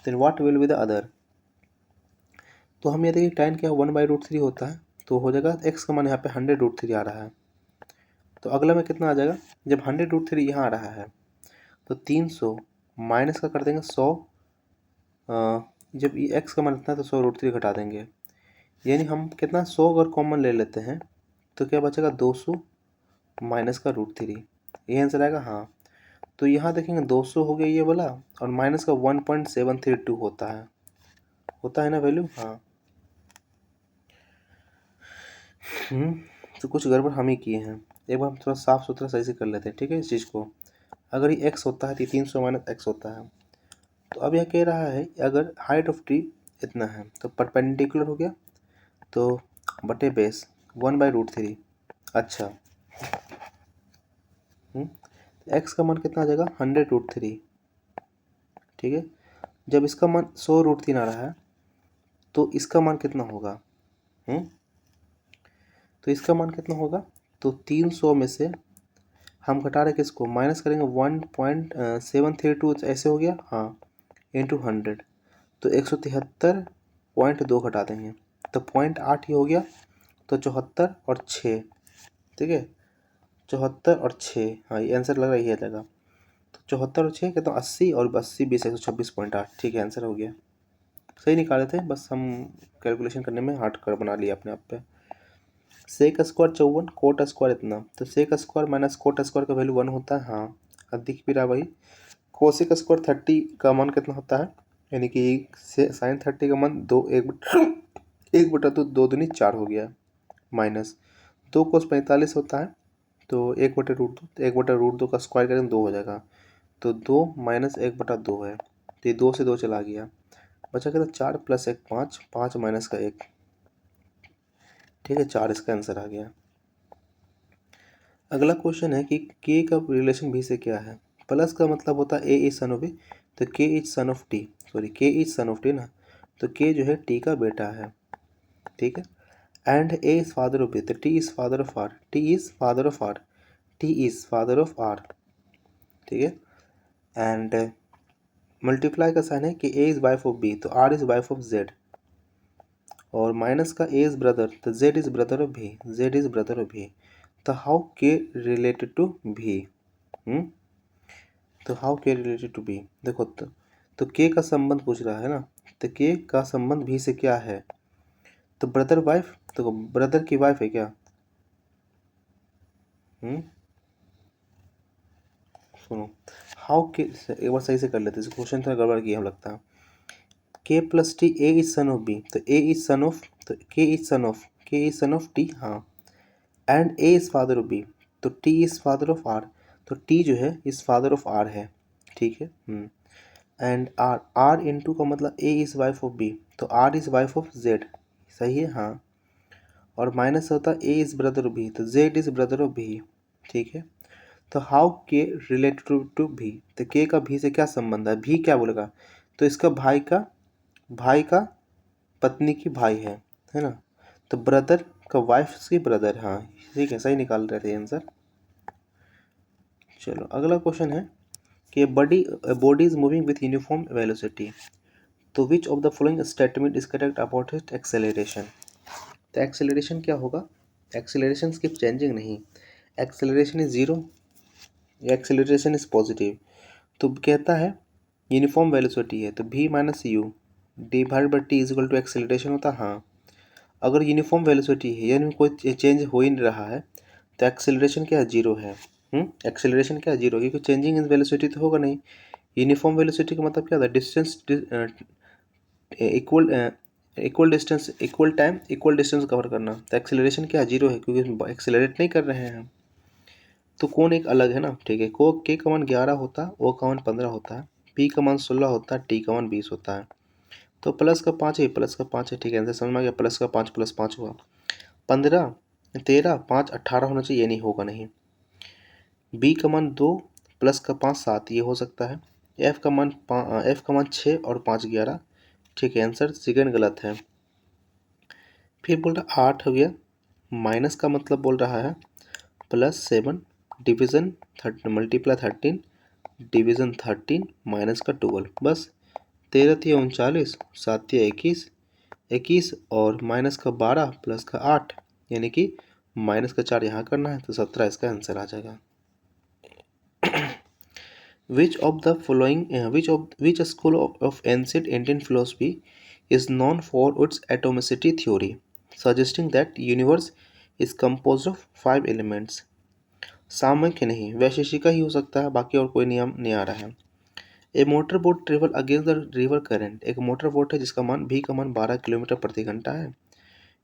then what will be the other, तो हम ये देखिए tan क्या 1/√3 होता है, तो हो जाएगा x का मान यहाँ पे 100√3 आ रहा है, तो अगला में कितना आ जाएगा, जब 100√3 यहाँ आ रहा है तो 300 माइनस का कर देंगे 100, जब ये x का मान इतना है तो 100√3 घटा देंगे, यानी हम कितना 100 अगर कॉमन ले लेते हैं तो क्या बचेगा 200 माइनस का √3, ये आंसर आएगा। हाँ, तो यहाँ देखेंगे 200 हो गया ये वाला, और माइनस का 1.732 होता है ना वैल्यू। हाँ, तो कुछ गड़बड़ हम ही किए हैं, एक बार हम थोड़ा साफ सुथरा सही से कर लेते हैं, ठीक है, इस चीज़ को। अगर ये x होता है तो 300 माइनस एक्स होता है, तो अब यह कह रहा है अगर हाइट ऑफ ट्री इतना है तो परपेंडिकुलर हो गया, तो बटे बेस 1/√3, अच्छा, x का मान कितना आ जाएगा 100√3, ठीक है। जब इसका मान 100√3 आ रहा है तो इसका मान कितना होगा, तो इसका मान कितना होगा, तो 300 में से हम घटा रहे किसको, माइनस करेंगे 1.732, ऐसे हो गया, हाँ, इंटू 100, तो 173.2 घटा देंगे, तो 0.8 ही हो गया, तो 74 और 6, ठीक है, 74 और 6, हाँ ये आंसर लग रहा है, ये लगा, तो 74 और 6 कितना 80, और 80 20 126.8, ठीक है, आंसर हो गया। सही निकाले थे, बस हम कैलकुलेशन करने में हार्ड कर बना लिया अपने आप पे। सेक स्क्वायर 54, कोट स्क्वायर इतना, तो sec square minus cot square का वैल्यू 1 होता है, हाँ, अब दिख भी रहा भाई। कोसेक स्क्वायर 30 का मान कितना होता है, यानी कि साइन 30 का मान 2 1/2 2 दूनी 4 हो गया, माइनस 2 कोस 45 होता है, तो 1/√2, तो 1/√2 का स्क्वायर करेंगे 2 हो जाएगा, तो 2 माइनस 1/2 है, तो ये 2 से 2 चला गया, बचा कहता 4 + 1 5, 5 माइनस का 1, ठीक है, 4 इसका आंसर आ गया। अगला क्वेश्चन है कि के का रिलेशन भी से क्या है। प्लस का मतलब होता है A is son of B, तो K is son of T, sorry के इज सन ऑफ टी ना, तो के जो है टी का बेटा है, ठीक है। And A is father of B, तो T is father of R, T is father of R, T is father of R, ठीक है। एंड मल्टीप्लाई का साइन है कि A is wife of B, तो R is wife of Z, और minus का A is brother, तो Z is brother of B, Z is brother of B, तो हाउ के रिलेटेड टू भी, तो हाउ के रिलेटेड टू बी, देखो तो के का संबंध पूछ रहा है ना, तो के का संबंध भी से क्या है, तो ब्रदर वाइफ, तो ब्रदर की वाइफ है क्या, सुनो, हाउ के एक बार सही से कर लेते हैं, क्वेश्चन थोड़ा गड़बड़ किया हम लगता है। K plus T A is son of B, तो ए इज सन ऑफ, तो K is son of T, हाँ। And A is father of B, तो T is father of R, तो टी जो है इज फादर ऑफ आर है, ठीक है। एंड आर, आर इंटू का मतलब A is wife of B, तो R is wife of Z, सही है, हाँ। और माइनस होता है A is brother of B, तो Z is brother of B, ठीक है। तो हाउ के रिलेटेड टू भी, तो के का भी से क्या संबंध है, भी क्या बोलेगा, तो इसका भाई का पत्नी की भाई है ना, तो ब्रदर का वाइफ की ब्रदर, हाँ ठीक है, सही निकाल रहे थे आंसर। चलो अगला क्वेश्चन है कि body is moving with uniform velocity, तो which of the following statement is correct about it acceleration, तो एक्सेलरेशन क्या होगा, एक्सेलरेशन कीप चेंजिंग नहीं, acceleration is zero, acceleration is positive, तो कहता है यूनिफॉर्म वेलोसिटी है, तो v minus u divide by t is equal to acceleration होता है, हाँ। अगर यूनिफॉर्म वेलोसिटी है यानी कोई चेंज हो ही नहीं रहा है, तो एक्सेलरेशन क्या है, जीरो है, एक्सेलरेशन क्या है, जीरो, क्योंकि चेंजिंग इन वेलोसिटी तो होगा नहीं। यूनिफॉर्म वेलोसिटी का मतलब क्या होता है, distance equal equal distance equal time equal distance cover करना, तो एक्सेलरेशन क्या है, जीरो है, क्योंकि एक्सेलरेट नहीं कर रहे हैं हम, तो कौन एक अलग है ना, ठीक है। को के का मान 11 होता है, ओ का मान 15 होता है, पी का मान 16 होता है, टी का मान 20 होता है, तो प्लस का 5 है, प्लस का 5 है, ठीक है, आंसर समझ में आ गया, प्लस का 5 प्लस 5 हुआ 15, 13 5 18 होना चाहिए, ये नहीं होगा नहीं। बी का मान 2 प्लस का 5 7, ये हो सकता है। एफ का मान 6 और 5 11, ठीक है, आंसर सेकेंड गलत है। फिर बोल रहा 8 हो गया, माइनस का मतलब बोल रहा है +7 डिवीज़न मल्टीप्लाई 13 डिवीज़न 13 माइनस का 12, बस 13 थी 39, 7 थी 21, 21 और माइनस का 12 प्लस का 8, यानी कि माइनस का 4 यहाँ करना है, तो 17 इसका आंसर आ जाएगा। Which of the following which school of ancient Indian philosophy is known for its atomicity theory, suggesting that universe is composed of 5 elements? सामयिक नहीं, वैशेषिका ही हो सकता है, बाकी और कोई नियम नहीं आ रहा है। A motor boat travel against the river current, एक मोटर बोट है जिसका मान भी का मान 12 किलोमीटर प्रति घंटा है,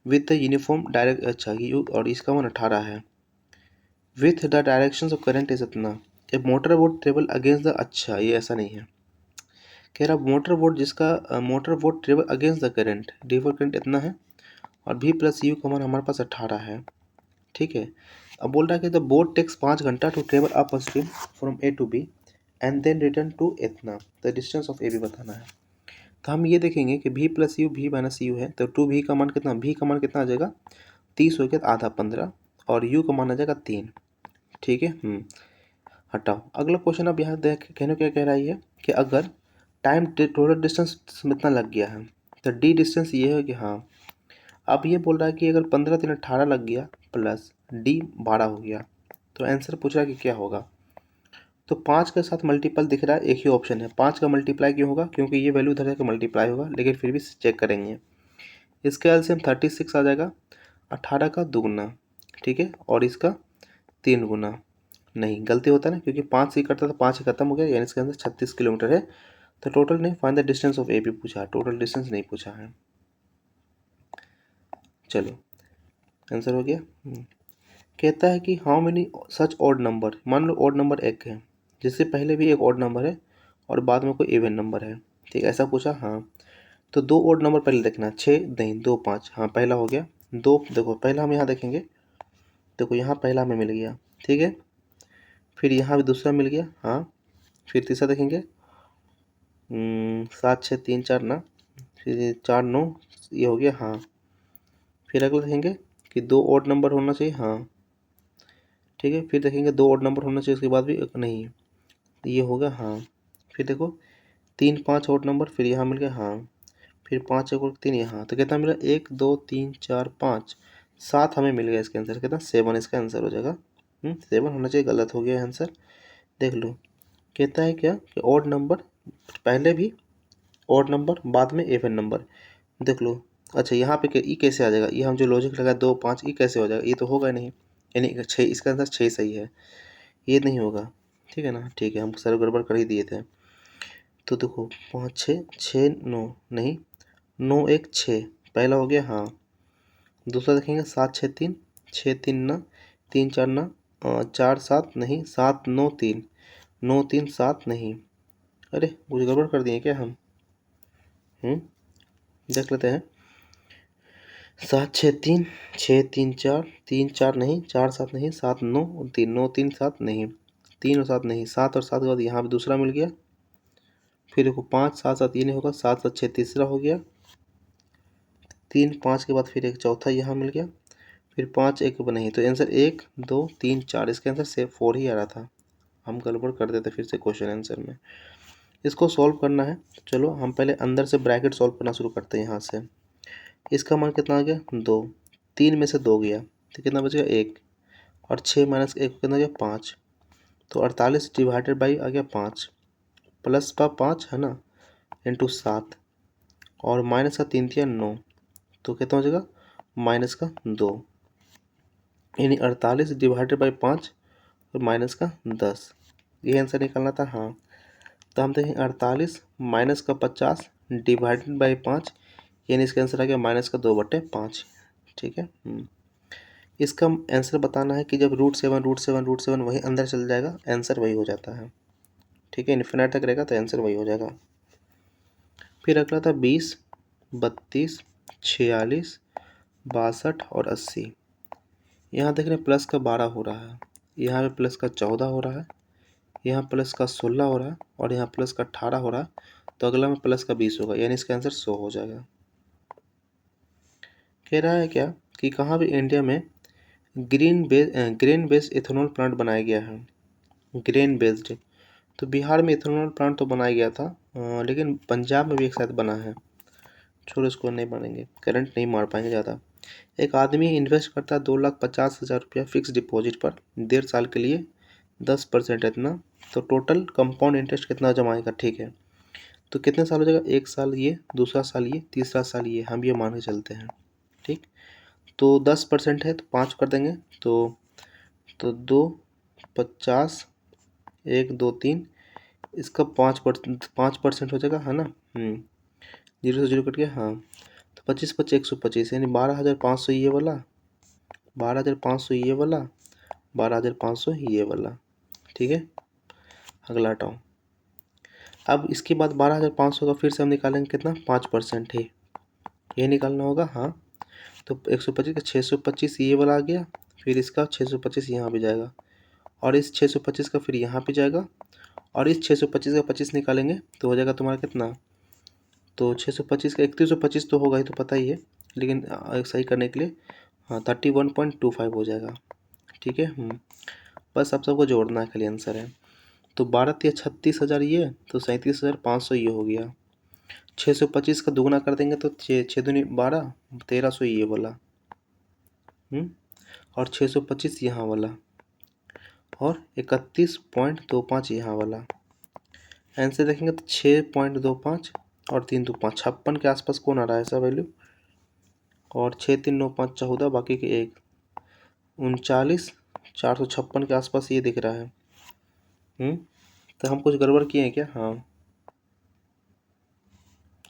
विथ द यूनिफॉर्म डायरेक्ट, अच्छा ये और इसका मान 18 है, with the direction of current is इतना। A motor boat travel against the, अच्छा ये ऐसा नहीं है, कह रहा मोटर बोट जिसका motor boat travel against the current, river current इतना है, और भी प्लस यू का मान हमारे पास 18 है, ठीक है। अब बोल रहा है कि द बोट टेक्स 5 घंटा to travel up stream from A to B and then return to इतना, द डिस्टेंस ऑफ ए भी बताना है। तो हम ये देखेंगे कि B plus U B minus U है, तो टू भी का मान कितना, भी का मान कितना आ जाएगा 30 हो गया, तो आधा 15, और यू का मान आ जाएगा 3, ठीक है। हटाओ, अगला क्वेश्चन अब यहाँ देख कहने क्या कह रहा है कि अगर टाइम टोटल डिस्टेंस इतना लग गया है, तो डी डिस्टेंस ये है कि हाँ, अब ये बोल रहा है कि अगर 15 3 18 लग गया प्लस डी 12 हो गया, तो आंसर पूछ रहा है कि क्या होगा। तो 5 के साथ मल्टीपल दिख रहा है, एक ही ऑप्शन है, 5 का मल्टीप्लाई क्यों होगा, क्योंकि ये वैल्यू इधर जाकर मल्टीप्लाई होगा, लेकिन फिर भी चेक करेंगे। इसके एलसीएम 36 आ जाएगा, 18 का दुगुना, ठीक है, और इसका 3 गुना, नहीं गलती होता है ना, क्योंकि 5 से करता था 5 ही खत्म हो गया, यानी इसके अंदर 36 किलोमीटर है, तो टोटल नहीं, find the distance of A भी पूछा है, टोटल डिस्टेंस नहीं पूछा है। चलो आंसर हो गया। कहता है कि how many such odd number, मान लो ऑड नंबर एक है, जिससे पहले भी एक ऑड नंबर है और बाद में कोई इवन नंबर है, ठीक, ऐसा पूछा, हाँ। तो 2 ऑड नंबर पहले देखना, 6 नहीं 2 5, हाँ पहला हो गया, दो, देखो पहला हम यहाँ देखेंगे, देखो यहाँ पहला हमें मिल गया, ठीक है, फिर यहाँ भी दूसरा मिल गया, हाँ, फिर तीसरा देखेंगे 7 6 3 4 ना, फिर 4 9 ये हो गया, हाँ, फिर अगला देखेंगे कि 2 ऑड नंबर होना चाहिए, हाँ, ठीक है, फिर देखेंगे 2 ऑड नंबर होना चाहिए, उसके बाद भी नहीं, ये हो गया, हाँ, फिर देखो 3 5 ऑड नंबर, फिर यहाँ मिल गया, हाँ, फिर 5 1 और 3 यहाँ, तो कितना मिला 1 2 3 4 5 7 हमें मिल गया। इसका आंसर कितना 7 इसका आंसर हो जाएगा। 7 होना चाहिए, गलत हो गया आंसर। देख लो कहता है क्या कि ऑड नंबर पहले भी ऑड नंबर बाद में इवन नंबर। देख लो अच्छा यहाँ पे ई कैसे आ जाएगा, ये हम जो लॉजिक लगा 2 5 ई कैसे हो जाएगा, ये तो होगा नहीं, यानी 6 इसका आंसर 6 सही है, ये नहीं होगा, ठीक है ना, ठीक है, हम सर गड़बड़ कर ही दिए थे। तो देखो 5 6 6 9 नहीं 9 1 6 पहला हो गया, हाँ, दूसरा देखेंगे 7 6 3 6 3 ना 3 4 ना 4 7 नहीं 7 9 3 9 3 7 नहीं, अरे कुछ गड़बड़ कर दिए क्या हम, देख लेते हैं 7 6 3 6 3 4 3 4 नहीं 4 7 नहीं 7 9 और 3 9 3 7 नहीं 3 और 7 नहीं 7 और 7 के बाद यहाँ पे दूसरा मिल गया, फिर देखो 5 7 7 ये नहीं होगा 7 7 6 तीसरा हो गया, 3 5 के बाद फिर एक चौथा यहाँ मिल गया, फिर 5 1 नहीं, तो आंसर 1 2 3 4 इसका आंसर से 4 ही आ रहा था, हम गड़बड़ कर देते फिर से क्वेश्चन आंसर में। इसको सॉल्व करना है, चलो हम पहले अंदर से ब्रैकेट सॉल्व करना शुरू करते हैं। यहाँ से इसका मान कितना आ गया 2, 3 में से 2 गया तो कितना बचेगा 1, और 6 माइनस 1 कितना गया 5, तो 48 डिवाइडेड बाई आ गया 5 प्लस का 5 है ना इंटू 7 और माइनस का 3 3 9, तो कितना हो जाएगा माइनस का 2, यानी 48 डिवाइडेड बाई 5 और माइनस का 10, ये आंसर निकालना था। हाँ तो हम देखें 48 माइनस का 50 डिवाइडेड बाई 5, यानी इसका आंसर आ गया माइनस का 2/5, ठीक है। इसका आंसर बताना है कि जब √7 वही अंदर चल जाएगा आंसर वही हो जाता है, ठीक है, इन्फिनाइट तक रहेगा तो आंसर वही हो जाएगा। फिर अगला था 20 32 46 62 और 80, यहाँ देख रहे हैं प्लस का 12 हो रहा है, यहाँ पे प्लस का 14 हो रहा है, यहाँ प्लस का 16 हो रहा है और यहाँ प्लस का 18 हो रहा है, तो अगला में प्लस का 20 होगा, यानी इसका आंसर 100 हो जाएगा। कह रहा है क्या कि कहाँ भी इंडिया में ग्रेन बेस्ड इथेनॉल प्लांट बनाया गया है, ग्रेन बेस्ड, तो बिहार में इथेनॉल प्लांट तो बनाया गया था, लेकिन पंजाब में भी एक साथ बना है, छोड़ो इसको नहीं बनेंगे, करंट नहीं मार पाएंगे ज़्यादा। एक आदमी इन्वेस्ट करता है 2,50,000 रुपया फिक्स डिपॉजिट पर 1.5 साल के लिए, 10% इतना, तो टोटल कंपाउंड इंटरेस्ट कितना जमाएगा, ठीक है, तो कितने साल हो जाएगा, 1 साल ये, दूसरा साल ये, तीसरा साल ये, हम ये मान के चलते हैं, ठीक, तो 10% है तो 5 कर देंगे, तो 2 50 1 2 3 इसका 5% हो जाएगा, है ना, 0 से 0 कट गया, हाँ, तो 25 25 125 यानी 12,500 ये वाला, 12,500 ये वाला, 12,500 ये वाला, ठीक है। अगला हटाओ, अब इसके बाद 12,500 का फिर से हम निकालेंगे कितना 5% है, ये निकालना होगा, हाँ, तो 125 का 625 ये वाला आ गया, फिर इसका 625 यहाँ भी जाएगा, और इस 625 का फिर यहाँ पे जाएगा, और इस 625 का 25 निकालेंगे तो हो जाएगा तुम्हारा कितना, तो 625 का 3125 तो होगा ही, तो पता ही है, लेकिन सही करने के लिए हाँ 31.25 हो जाएगा, ठीक है। बस आप सबको जोड़ना है, खाली आंसर है, तो 12 या 36,000 ये, तो 37,500 ये हो गया, 625 का दुगना कर देंगे तो 6 दूनी 12, 1,300 ये वाला, और 625 यहाँ वाला, और 31.25 यहाँ वाला, आंसर देखेंगे तो 6.25 और 3 2 5 56 के आसपास कौन आ रहा है ऐसा वैल्यू, और 6 3 9 5 14 बाकी के 1 39 456 के आसपास ये दिख रहा है। तो हम कुछ गड़बड़ किए हैं क्या, हाँ,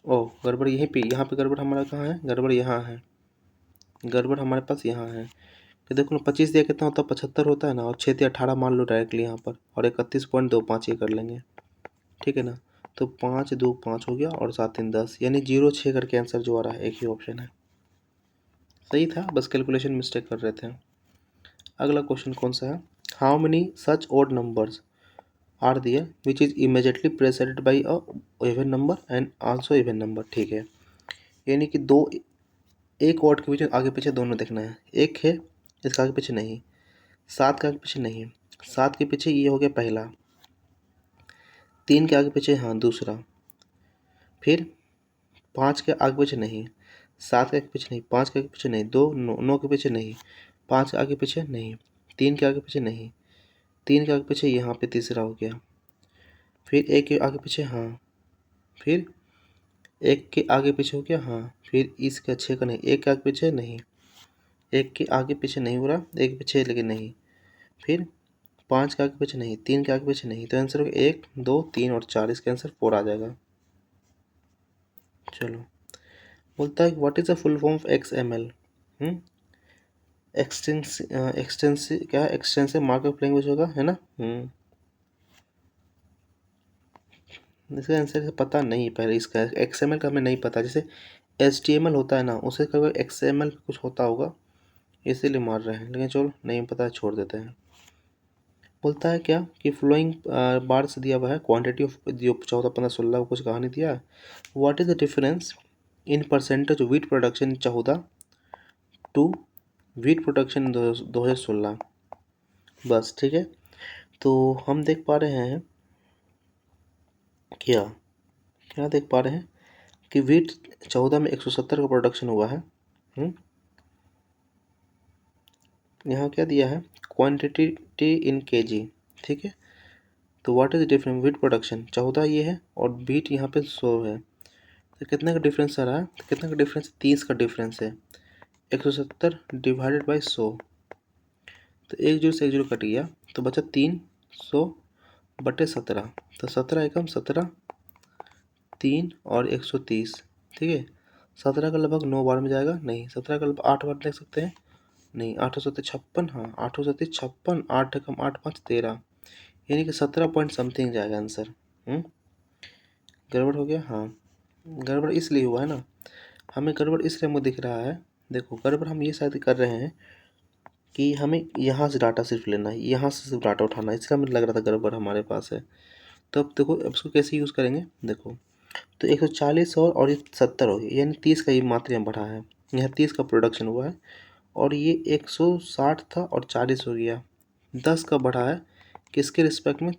ओह गड़बड़ यहीं पे, यहाँ पे गड़बड़ हमारा कहाँ है, गड़बड़ यहाँ है, गड़बड़ हमारे पास यहाँ है, तो देखो ना 25 दिया कितना होता है 75 होता है ना, और 6 18 मान लो डायरेक्टली यहाँ पर, और 31.25 ये कर लेंगे, ठीक है ना, तो 5 2 5 हो गया और 7 3 10, यानी 0 6 करके आंसर जो आ रहा है एक ही ऑप्शन है, सही था, बस कैलकुलेशन मिस्टेक कर रहे थे। अगला क्वेश्चन कौन सा है, how many such odd numbers are there which is immediately preceded by a even number and also even number. ठीक है, यानी कि दो, एक ओड के पीछे आगे पीछे दोनों देखना है। एक है इसका आगे पीछे नहीं, 7 के आगे पीछे नहीं, 7 के पीछे ये हो गया पहला, 3 के आगे पीछे हाँ दूसरा, फिर 5 के आगे पीछे नहीं, 7 के आगे पीछे नहीं, 5 के आगे पीछे नहीं, 2 9 के पीछे नहीं, 5 के आगे पीछे नहीं, 3 के आगे पीछे नहीं, 3 के आगे पीछे यहाँ पे तीसरा हो गया, फिर 1 के आगे पीछे हाँ, फिर 1 के आगे पीछे हो गया हाँ, फिर इसका 6 का नहीं, 1 के आगे पीछे नहीं, 1 के आगे पीछे नहीं हो रहा, 1 के पीछे लेकिन नहीं, फिर 5 के आगे पीछे नहीं, 3 के आगे पीछे नहीं, तो आंसर होगा 1 2 3 और 4, इसका आंसर 4 आ जाएगा। चलो, बोलता है what is the full form of XML। Extensive क्या है, एक्सटेंसिव मार्कअप लैंग्वेज होगा, है ना। इसका आंसर पता नहीं पहले, इसका XML का हमें नहीं पता, जैसे HTML होता है ना, उसे कभी XML कुछ होता होगा, इसीलिए मार रहे हैं, लेकिन चलो नहीं पता, छोड़ देते हैं। बोलता है क्या कि फ्लोइंग बार्स दिया हुआ है, क्वांटिटी ऑफ जो 14 15 16 कुछ कहानी दिया है, what is the difference in percentage wheat production 14 to wheat production 2016। बस ठीक है, तो हम देख पा रहे हैं क्या क्या देख पा रहे हैं कि वीट 14 में 170 का प्रोडक्शन हुआ है। यहाँ क्या दिया है, क्वांटिटी इन केजी। ठीक है, तो what is difference wheat production 14 ये है और वीट यहाँ पे 100 है, तो कितने का डिफरेंस आ रहा है, तो कितने का डिफरेंस, 30 का डिफरेंस है। 170 डिवाइडेड बाई 100, तो 1 जीरो से 1 जीरो कट गया, तो बचा 300 बटे 17, तो 17 एकम 17, 3 और 130। ठीक है, 17 का लगभग 9 बार में जाएगा नहीं, 17 का लगभग 8 बार देख सकते हैं नहीं, 8 सत्ते 56, हाँ 8 सत्ते 56, 8 एकम 8 5 13, यानी कि 17 पॉइंट समथिंग जाएगा आंसर। गड़बड़ हो गया, हाँ गड़बड़ इसलिए हुआ है ना, हमें गड़बड़ इसलिए मुझे दिख रहा है, देखो गड़बड़ हम ये शायद कर रहे हैं कि हमें यहाँ से डाटा सिर्फ लेना है, यहाँ से सिर्फ डाटा उठाना है, इसलिए हमें लग रहा था गड़बड़ हमारे पास है। तो अब देखो, अब इसको कैसे यूज़ करेंगे, देखो तो 140 और ये 70 हो गया, यानी 30 का ये मात्रा में बढ़ा है, यहाँ 30 का प्रोडक्शन हुआ है, और ये 160 था और 40 हो गया, 10 का बढ़ा है, किसके रिस्पेक्ट में,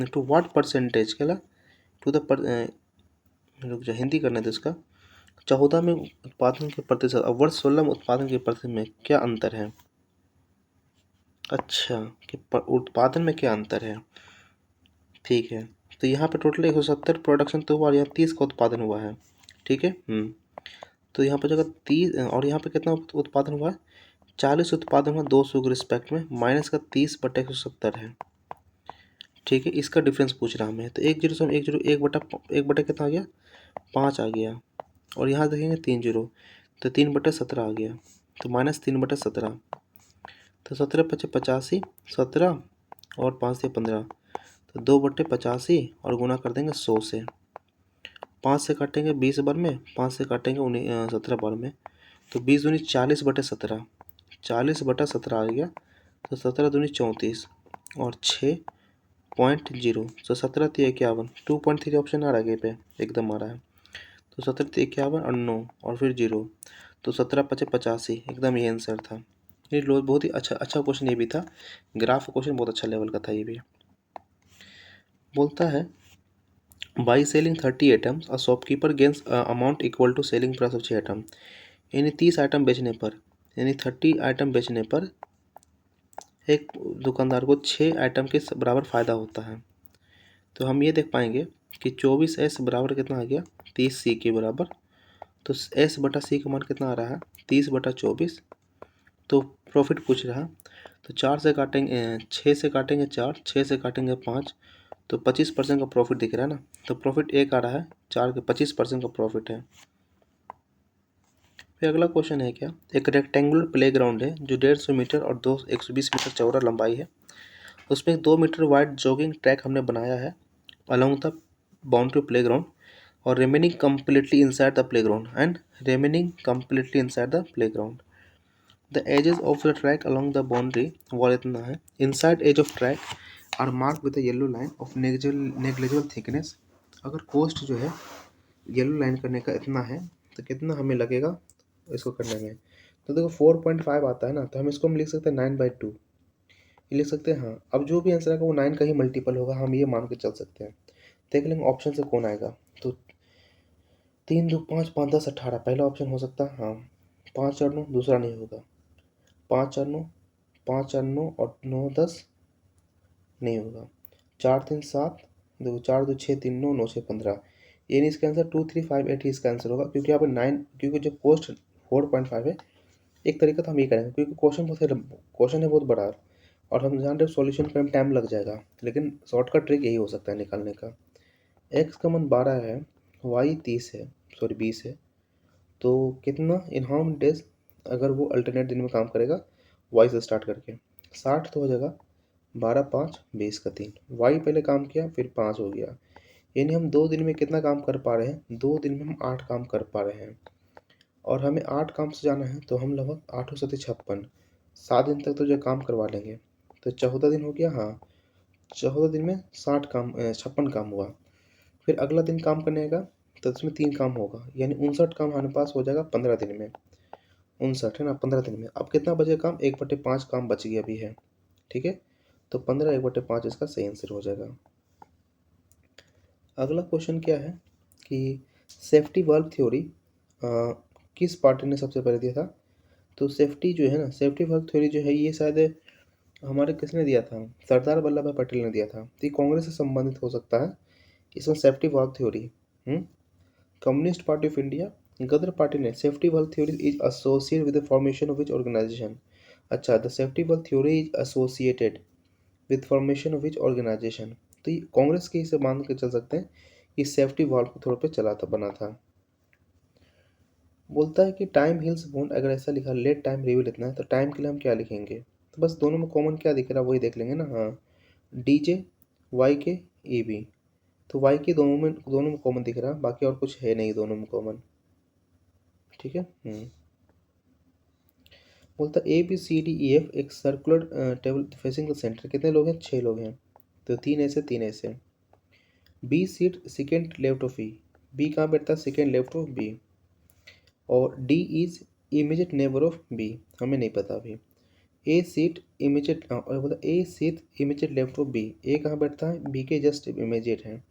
टू व्हाट परसेंटेज के ला टू द रुक जा, हिंदी करना था इसका। 14 में उत्पादन के प्रतिशत और वर्ष 16 में उत्पादन के प्रतिशत में क्या अंतर है। अच्छा, कि उत्पादन में क्या अंतर है, ठीक है, तो यहाँ पे टोटल 170 प्रोडक्शन तो हुआ और यहाँ 30 का उत्पादन हुआ है। ठीक है, तो यहाँ पर जगह 30 और यहाँ पे कितना उत्पादन हुआ है, 40 उत्पादन हुआ 200 के रिस्पेक्ट में, माइनस का 30 बटे 170 है। ठीक है, इसका डिफरेंस पूछ रहा हमें, तो 1 जीरो से हम 1 जीरो 1 बटे कितना आ गया, 5 आ गया, और यहाँ देखेंगे 3 जीरो, तो 3 बटे 17 आ गया, तो माइनस 3 बटे 17, तो 17 पचे 85, 17 और 5 से 15, तो 2 बटे 85 और गुना कर देंगे 100 से, 5 से काटेंगे 20 बार में, 5 से काटेंगे 17 बार में, तो 20 दूनी 40 बटे 17, 40 बटा 17 आ गया, तो 17 दूनी 34 और 6.0, तो 17 3 51, 2.3 ऑप्शन आ रहा है पे एकदम आ रहा है, तो 17 3 51 और 9 और फिर 0, तो 17 पचे 85, एकदम ये आंसर था। ये बहुत ही अच्छा क्वेश्चन ये भी था, ग्राफ क्वेश्चन बहुत अच्छा लेवल का था ये भी। बोलता है by selling 30 items a shopkeeper gains amount equal to selling price of 6 item, यानी 30 आइटम बेचने पर, यानी 30 आइटम बेचने पर एक दुकानदार को 6 आइटम के बराबर फ़ायदा होता है। तो हम ये देख पाएंगे कि 24S बराबर कितना आ गया, 30C के बराबर, तो S बटा C का मान कितना आ रहा है, 30 बटा 24, तो प्रॉफिट पूछ रहा है, तो 4 से काटेंगे 6 से काटेंगे 4, 6 से काटेंगे 5, तो 25% का प्रॉफिट दिख रहा है ना, तो प्रॉफिट 1 आ रहा है, 4 के 25% का प्रॉफिट है। फिर अगला क्वेश्चन है क्या, एक रेक्टेंगुलर प्लेग्राउंड है जो 150 मीटर और 120 मीटर चौड़ा लंबाई है, उसमें 2 मीटर वाइड जॉगिंग ट्रैक हमने बनाया है अलोंग द बाउंड्री प्लेग्राउंड, और remaining completely inside the playground and remaining completely inside the playground. The edges of the track along the boundary wall इतना है. Inside edge of track are marked with a yellow line of negligible thickness. अगर coast जो है yellow line करने का इतना है तो कितना हमें लगेगा इसको करने में. तो देखो 4.5 आता है ना, तो हम इसको लिख सकते हैं 9/2 ये लिख सकते हैं. हाँ, अब जो भी आंसर आएगा वो 9 का ही मल्टीपल होगा, हम ये मान के चल सकते हैं. देख लेंगे ऑप्शन से कौन आएगा. तो 3 2 5 5 10 18 पहला ऑप्शन हो सकता है. हाँ, 5 4 9 दूसरा नहीं होगा. 5 4 9 5 4 9 और 9 10 नहीं होगा. 4 3 7 देखो 4 2 6 3 9 9 6 15 ये नहीं. इसका आंसर 2 3 5 8 ही इसका आंसर होगा, क्योंकि यहाँ पर 9, क्योंकि जो पोस्ट 4.5 है. एक तरीका तो हम ये करेंगे क्योंकि क्वेश्चन है बहुत बड़ा और हम जान रहे सॉल्यूशन करने में टाइम लग जाएगा, लेकिन शॉर्टकट ट्रिक यही हो सकता है निकालने का. एक्स का मन 12 है, वाई 30 है, सॉरी 20 है. तो कितना इन हाउ मेनी डेज अगर वो अल्टरनेट दिन में काम करेगा वाई से स्टार्ट करके 60 तो हो जाएगा. 12 5 20 का 3 वाई पहले काम किया फिर 5 हो गया. यानी हम 2 दिन में कितना काम कर पा रहे हैं. 2 दिन में हम 8 काम कर पा रहे हैं और हमें 8 काम से जाना है, तो हम लगभग 8 7 56 7 दिन तक तो जो काम करवा लेंगे. तो 14 दिन हो गया. हाँ, 14 दिन में 60 काम 56 काम हुआ. फिर अगला दिन काम करने का तो उसमें 3 काम होगा, यानी 59 काम हमारे पास हो जाएगा 15 दिन में. 59 है ना 15 दिन में. अब कितना बचे काम, 1/5 काम बच गया अभी है. ठीक है, तो 15 1/5 इसका सही आंसर हो जाएगा. अगला क्वेश्चन क्या है कि सेफ्टी वर्क थ्योरी किस पार्टी ने सबसे पहले दिया था. तो सेफ्टी जो है ना, सेफ्टी वर्क थ्योरी जो है ये शायद हमारे किसने दिया था, सरदार वल्लभ भाई पटेल ने दिया था. तो ये कांग्रेस से संबंधित हो सकता है इसमें safety work theory. Communist party of India, Ghadar party ने safety work theory is associated with the formation of which organization. अच्छा, the safety work theory is associated with formation of which organization. तो ये कांग्रेस के हिस्से मान के चल सकते हैं कि सेफ्टी वॉल्व को थोड़ा पे चला था बना था. बोलता है कि टाइम हील्स वुंड, अगर ऐसा लिखा लेट टाइम रिवील इतना है तो टाइम के लिए हम क्या लिखेंगे. तो बस दोनों में कॉमन क्या दिख रहा है वही देख लेंगे ना. हाँ, डी वाई के ई बी. तो वाई के दोनों में कॉमन दिख रहा है, बाकी और कुछ है नहीं दोनों में कॉमन. ठीक है. बोलता A B C D E F एक circular table facing the centre. कितने लोग हैं, 6 लोग हैं. तो 3 ऐसे 3 ऐसे. B seat second left of E. B कहाँ बैठता है, सेकेंड लेफ्ट ऑफ बी. और D is immediate neighbour of B, हमें नहीं पता अभी. ए सीट इमीडिएट बोला A seat immediate left of B. A कहाँ बैठता है, बी के जस्ट इमीडिएट है.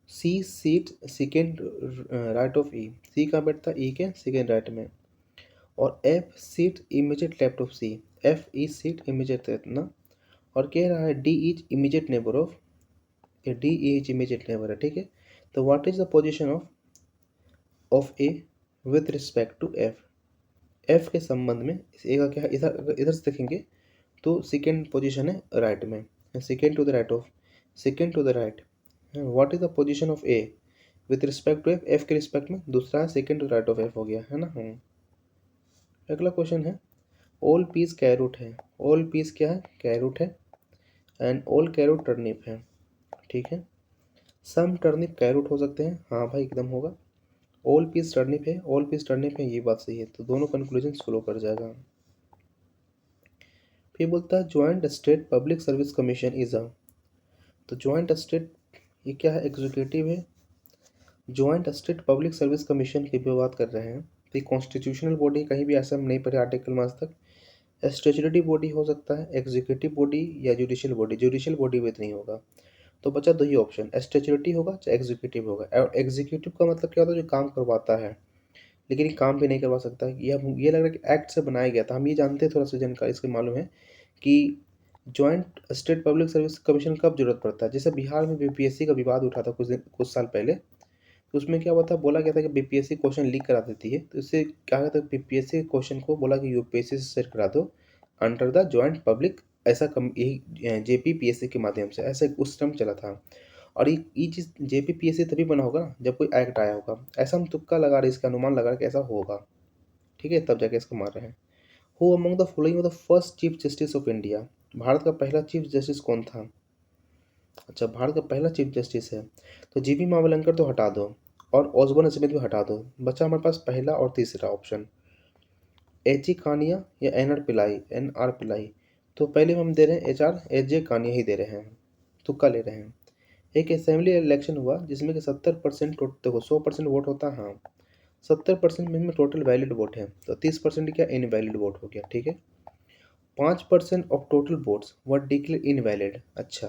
C seat second right of E. C कहाँ बैठता है, ई के सेकेंड राइट में. और F seat immediate left of C. F E seat immediate इतना. और कह रहा है D is immediate neighbour of, D is immediate neighbour है. ठीक है, तो what is the position of A with respect to F. F के संबंध में ए का क्या है, इधर इधर से देखेंगे तो सेकेंड पोजीशन है राइट में. Second to the right of, second to the right. What is the position of A with respect to F. F के रिस्पेक्ट में दूसरा है second to the right of F हो गया है ना. अगला क्वेश्चन है ऑल पीस कैरूट है. ऑल पीस क्या है, कैरूट है. एंड ऑल कैरूट टर्निप है. ठीक है, सम टर्निप कैरूट हो सकते हैं. हाँ भाई एकदम होगा. ऑल पीस टर्निप है, ऑल पीस टर्निप है, ये बात सही है. तो दोनों कंक्लूजन फॉलो कर जाएगा. फिर बोलता है joint state public service commission is a. तो ज्वाइंट स्टेट ये क्या है, एग्जीक्यूटिव है. Joint state public service commission की भी बात कर रहे हैं. तो ये कॉन्स्टिट्यूशनल बॉडी, कहीं भी ऐसा हम नहीं पढ़े आर्टिकल में आज तक. स्टेचुटरी बॉडी हो सकता है, एग्जीक्यूटिव बॉडी या जुडिशियल बॉडी. जुडिशियल बॉडी भी नहीं होगा. तो बचा दो ही ऑप्शन, स्टेचुटरी होगा चाहे एग्जीक्यूटिव होगा. और एग्जीक्यूटिव का मतलब क्या होता है, जो काम करवाता है लेकिन ये काम भी नहीं करवा सकता. ये लग रहा है कि एक्ट से बनाया गया था. हम ये जानते हैं, थोड़ा सा जानकारी इसके मालूम है कि joint state public service commission कब जरूरत पड़ता है. जैसे बिहार में बीपीएससी का विवाद उठा था कुछ साल पहले. तो उसमें क्या हुआ था, बोला गया था कि बीपीएससी क्वेश्चन लीक करा देती है. तो इससे क्या कहता है, बीपीएससी क्वेश्चन को बोला कि यूपीएससी से सेट करा दो अंडर द जॉइंट पब्लिक. ऐसा यही जेपीपीएससी के माध्यम से ऐसा उस टाइम चला था. और ये चीज़ जेपीपीएससी तभी बना होगा ना जब कोई एक्ट आया होगा. ऐसा हम तुक्का लगा रहे, इसका अनुमान लगा रहे कि ऐसा होगा. ठीक है, तब जाके इसको मार रहे हैं. Who among the following the first chief justice of India. Bharat का पहला चीफ जस्टिस कौन था. अच्छा, भारत का पहला चीफ जस्टिस है तो जीबी मावलंकर तो हटा दो. और ऑसबर्न स्मिथ भी हटा दो। बचा हमारे पास पहला और तीसरा ऑप्शन, एच ई कानिया या एन आर पिलाई। तो पहले हम दे रहे हैं एच जे कानिया ही दे रहे हैं, तुक्का ले रहे हैं। एक असेंबली इलेक्शन हुआ जिसमें कि 70% देखो 100% वोट होता है, हाँ 70% में टोटल वैलिड वोट है, तो 30% क्या इनवैलिड वोट हो गया, ठीक है। 5% of total votes were declare invalid. अच्छा,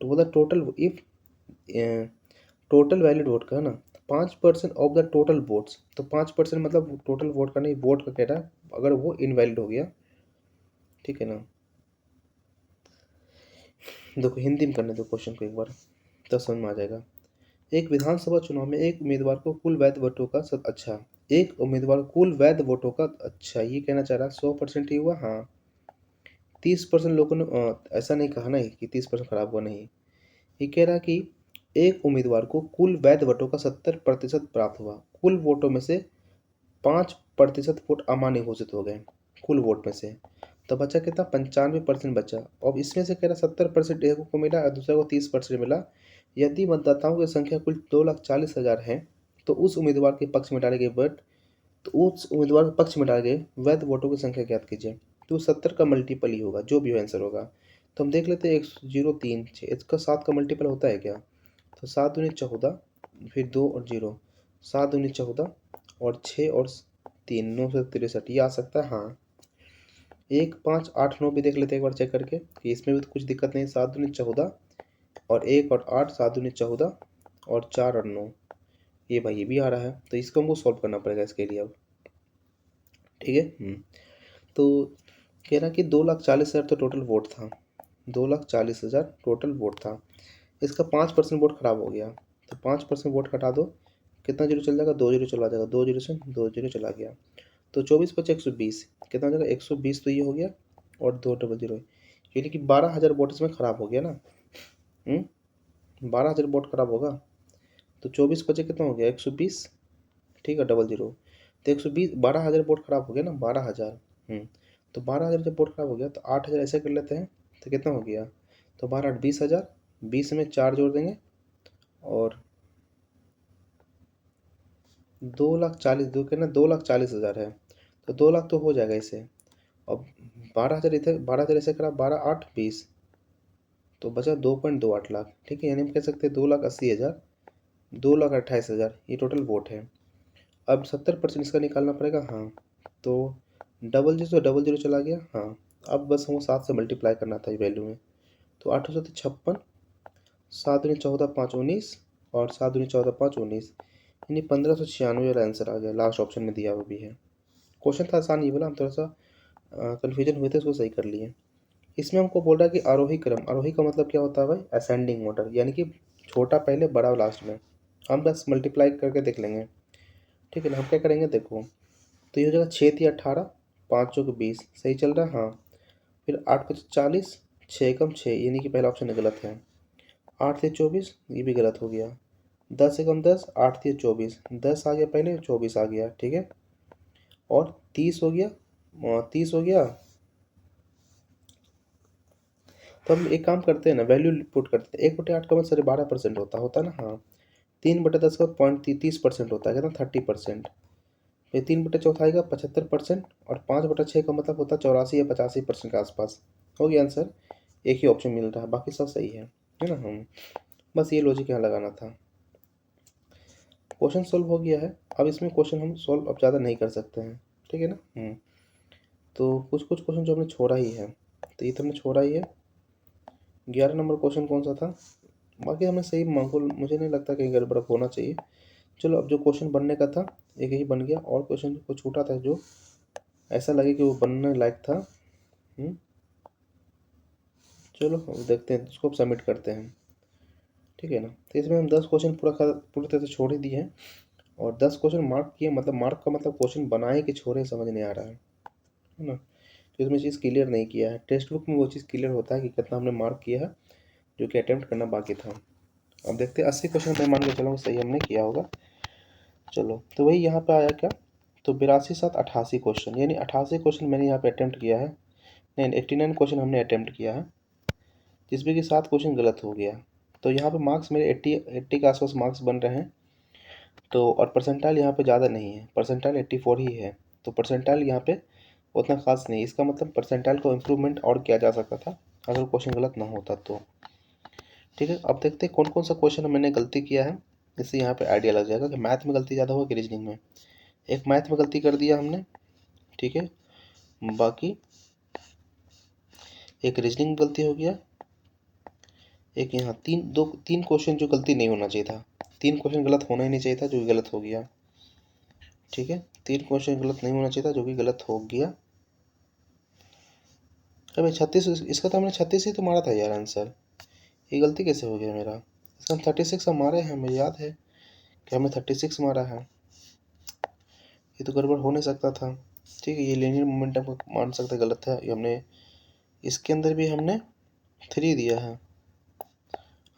तो वो total if total valid vote का है ना, 5% ऑफ द टोटल वोट्स, तो 5% मतलब टोटल वोट का नहीं, वोट का कह रहा है, अगर वो इनवैलिड हो गया, ठीक है ना। देखो हिंदी में करने दो क्वेश्चन को एक बार, तब समझ में आ जाएगा। एक विधानसभा चुनाव में एक उम्मीदवार को कुल वैध वोटों का अच्छा, एक उम्मीदवार कुल वैध वोटों का, अच्छा ये कहना चाह रहा है 100% ही हुआ, हाँ 30% लोगों ने ऐसा नहीं कहा ना कि 30% खराब हुआ, नहीं, ये कह रहा कि एक उम्मीदवार को कुल वैध वोटों का 70% प्राप्त हुआ, कुल वोटों में से 5% वोट अमान्य घोषित हो गए कुल वोट में से, तो बचा कितना 95% बचा। अब इसमें से कह रहा 70% एक को मिला और दूसरे को 30% मिला। यदि मतदाताओं की संख्या कुल 2,40,000 है, तो उस उम्मीदवार के पक्ष में डाले गए वोट, तो उस उम्मीदवार के पक्ष में डाले गए वैध वोटों की संख्या ज्ञात कीजिए। तो 70 का मल्टीपल ही होगा, जो भी हो आंसर होगा। तो हम देख लेते हैं 103 इसका 7 का मल्टीपल होता है क्या, तो 7 दूनी 14, फिर 2 और 0, 7 दूनी 14 और 6 और 3, 963 ये आ सकता है, हाँ। 1 5 8 9 भी देख लेते हैं एक बार चेक करके कि इसमें भी तो कुछ दिक्कत नहीं, 7 दूनी 14 और 1 और 8, 7 दूनी 14 और 4 और 9, ये भाई ये भी आ रहा है, तो इसको हमको सॉल्व करना पड़ेगा इसके लिए अब, ठीक है। तो कह रहा कि 2,40,000 तो टोटल वोट था, 2,40,000 टोटल वोट था, इसका 5% वोट खराब हो गया, तो 5% वोट हटा दो, कितना जीरो चल जाएगा, 2 जीरो चला जाएगा, 2 जीरो से 2 जीरो चला गया, तो 24 बचे 120, कितना हो जाएगा 120, तो ये हो गया और 2 डबल जीरो, यानी कि 12,000 वोट इसमें खराब हो गया ना। 12,000 वोट खराब होगा, तो 24 बचे कितना हो गया 120, ठीक है डबल जीरो, तो 120 12,000 वोट खराब हो गया ना, 12,000। तो 12,000 जब वोट खराब हो गया तो 8,000 ऐसे कर लेते हैं, तो कितना हो गया, तो 12 8 20,000, 20 में 4 जोड़ देंगे और 2,40,000, दो कितना 2,40,000 है, तो 2 लाख तो हो जाएगा इसे। अब 12,000 इधर, 12,000 ऐसे करा, 12 8 20, तो बचा 2.28 लाख, ठीक है, यानी हम कह सकते हैं 2,80,000, 2,28,000 ये टोटल वोट है। अब 70% इसका निकालना पड़ेगा, हाँ, तो डबल जीरो चला गया, हाँ। अब बस हमको 7 से मल्टीप्लाई करना था वैल्यू में, तो 8 सौ 56, 7 दूनी 14 5 19 और 7 दूनी 14 5 19, यानी 1596 वाला आंसर आ गया, लास्ट ऑप्शन में दिया हुआ भी है। क्वेश्चन था आसान, ये बोला हम थोड़ा सा कन्फ्यूजन हुए थे, उसको सही कर लिए। इसमें हमको बोल रहा है कि आरोही क्रम, आरोही का मतलब क्या होता है भाई, असेंडिंग ऑर्डर, यानी कि छोटा पहले बड़ा लास्ट में। हम बस मल्टीप्लाई करके देख लेंगे, ठीक है ना। हम क्या करेंगे देखो, तो ये हो जाएगा 6 3 18, 5 चौक 20, सही चल रहा है, हाँ। फिर 8 5 40, 6 कम 6, यानी कि पहला ऑप्शन गलत है। 8 3 24, ये भी गलत हो गया। 10 से कम 10, 8 3 24, 10 आ गया पहले, 24 आ गया, ठीक है। और 30 हो गया, 30 हो गया। तो हम एक काम करते हैं ना, वैल्यू पुट करते हैं, 1/8 का मतलब 12% होता है ना, हाँ। 3/10 का 0.30% होता है, कितना 30%। फिर 3/4 का 75%, और 5/6 का मतलब होता है 84 या 85% के आसपास। हो गया आंसर, एक ही ऑप्शन मिल रहा है, बाकी सब सही है ना। हम बस ये लॉजिक यहाँ लगाना था। क्वेश्चन सोल्व हो गया है, अब इसमें क्वेश्चन हम सोल्व अब ज़्यादा नहीं कर सकते हैं, ठीक है ना। तो कुछ कुछ क्वेश्चन जो हमने छोड़ा ही है, तो ये तो हमने छोड़ा ही है। 11 नंबर क्वेश्चन कौन सा था, बाकी हमें सही मांगो, मुझे नहीं लगता कहीं गड़बड़ होना चाहिए। चलो, अब जो क्वेश्चन बनने का था एक ही बन गया, और क्वेश्चन को छूटा था जो ऐसा लगे कि वो बनने लायक था। चलो अब देखते हैं, उसको सबमिट करते हैं, ठीक है ना। तो इसमें हम 10 क्वेश्चन पूरी तरह से छोड़ ही दिए हैं, और 10 क्वेश्चन मार्क किए, मतलब मार्क का मतलब क्वेश्चन बनाए कि छोड़े समझ नहीं आ रहा है ना। तो इसमें चीज़ क्लियर नहीं किया है, टेक्स्ट बुक में वो चीज़ क्लियर होता है कि कितना हमने मार्क किया है, जो कि अटैम्प्ट करना बाकी था। अब देखते हैं 80 क्वेश्चन मैं मान के चलो सही हमने किया होगा। चलो, तो वही यहाँ पे आया क्या, तो 82 7 88 क्वेश्चन, यानी 88 क्वेश्चन मैंने यहाँ पे अटैम्प्ट किया है, नहीं 89 क्वेश्चन हमने अटैम्प्ट किया है, जिसमें कि 7 क्वेश्चन गलत हो गया। तो यहाँ पे मार्क्स मेरे 80 के आसपास मार्क्स बन रहे हैं। तो और परसेंटाइल यहाँ पे ज़्यादा नहीं है, परसेंटाइल 84 ही है, तो परसेंटाइल यहाँ पे उतना खास नहीं। इसका मतलब परसेंटाइल को इम्प्रूवमेंट और किया जा सकता था अगर क्वेश्चन गलत ना होता तो। ठीक है, अब देखते हैं कौन कौन सा क्वेश्चन मैंने गलती किया है, इससे यहाँ पे आइडिया लग जाएगा कि मैथ में गलती ज़्यादा हुआ कि रीजनिंग में। एक मैथ में गलती कर दिया हमने, ठीक है, बाकी एक रीजनिंग में गलती हो गया, एक यहाँ तीन क्वेश्चन जो गलती नहीं होना चाहिए था, 3 क्वेश्चन गलत होना ही नहीं चाहिए था जो कि गलत हो गया। ठीक है, 3 क्वेश्चन गलत नहीं होना चाहिए था जो कि गलत हो गया। अरे 36, इसका तो हमने 36 ही तो मारा था यार आंसर, ये गलती कैसे हो गया मेरा? इसका हम 36 हम मारे हैं, मुझे याद है कि हमने 36 मारा है, ये तो गड़बड़ हो नहीं सकता था। ठीक है, ये लीनियर मोमेंटम को मान सकते गलत है, ये हमने इसके अंदर भी हमने 3 दिया है।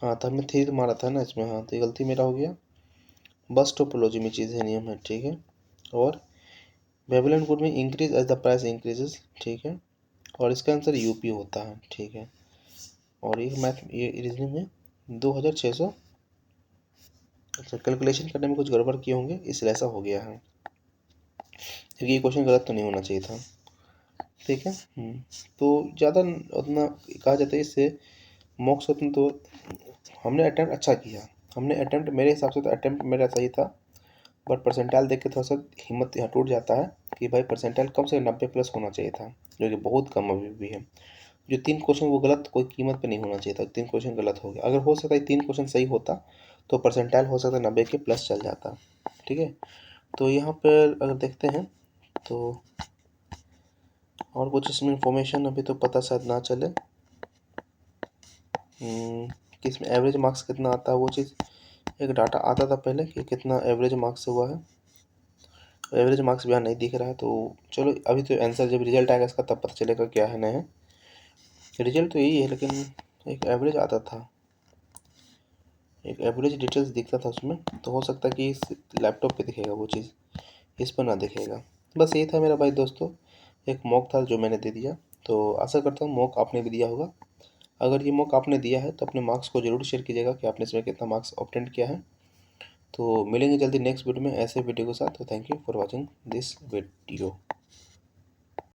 हाँ, तो हमने 3 मारा था ना इसमें, हाँ, तो ये गलती मेरा हो गया। बस टोपोलॉजी में चीज़ें नियम है, ठीक है। और बेबीलोन गुड में increase as the price increases, ठीक है, और इसका आंसर यूपी होता है, ठीक है। और ये रीजनिंग में 2600, अच्छा कैलकुलेशन करने में कुछ गड़बड़ किए होंगे इसलिए ऐसा हो गया है, क्योंकि ये क्वेश्चन गलत तो नहीं होना चाहिए था। ठीक है, तो ज़्यादा उतना कहा जाता है इससे मॉक्स उतना तो हमने अटैम्प्ट अच्छा किया, हमने अटैम्प्ट मेरे हिसाब से तो अटैम्प्ट मेरा सही था, बट परसेंटाइल देख के थोड़ा सा हिम्मत यहाँ टूट जाता है कि भाई परसेंटाइल कम से 90+ होना चाहिए था, जो कि बहुत कम अभी भी है। जो 3 क्वेश्चन वो गलत कोई कीमत पे नहीं होना चाहिए था, 3 क्वेश्चन गलत हो गया। अगर हो सकता है 3 क्वेश्चन सही होता तो परसेंटाइल हो सकता है 90 के प्लस चल जाता। ठीक है, तो यहाँ पर अगर देखते हैं तो और कुछ इसमें इंफॉर्मेशन अभी तो पता शायद ना चले कि इसमें एवरेज मार्क्स कितना आता है, वो चीज़ एक डाटा आता था पहले कि कितना एवरेज मार्क्स हुआ है, एवरेज मार्क्स भी यहाँ नहीं दिख रहा है। तो चलो अभी तो आंसर जब रिजल्ट आएगा इसका तब पता चलेगा क्या है नहीं है, रिजल्ट तो यही है लेकिन एक एवरेज आता था, एक एवरेज डिटेल्स दिखता था उसमें, तो हो सकता है कि इस लैपटॉप पे दिखेगा वो चीज़, इस पर ना दिखेगा। बस यही था मेरा भाई दोस्तों, एक मॉक था जो मैंने दे दिया, तो आशा करता हूँ मॉक आपने भी दिया होगा। अगर ये मॉक आपने दिया है तो अपने मार्क्स को ज़रूर शेयर कीजिएगा कि आपने इसमें कितना मार्क्स ऑब्टेन किया है। तो मिलेंगे जल्दी नेक्स्ट वीडियो में ऐसे वीडियो के साथ, तो thank you for watching this video.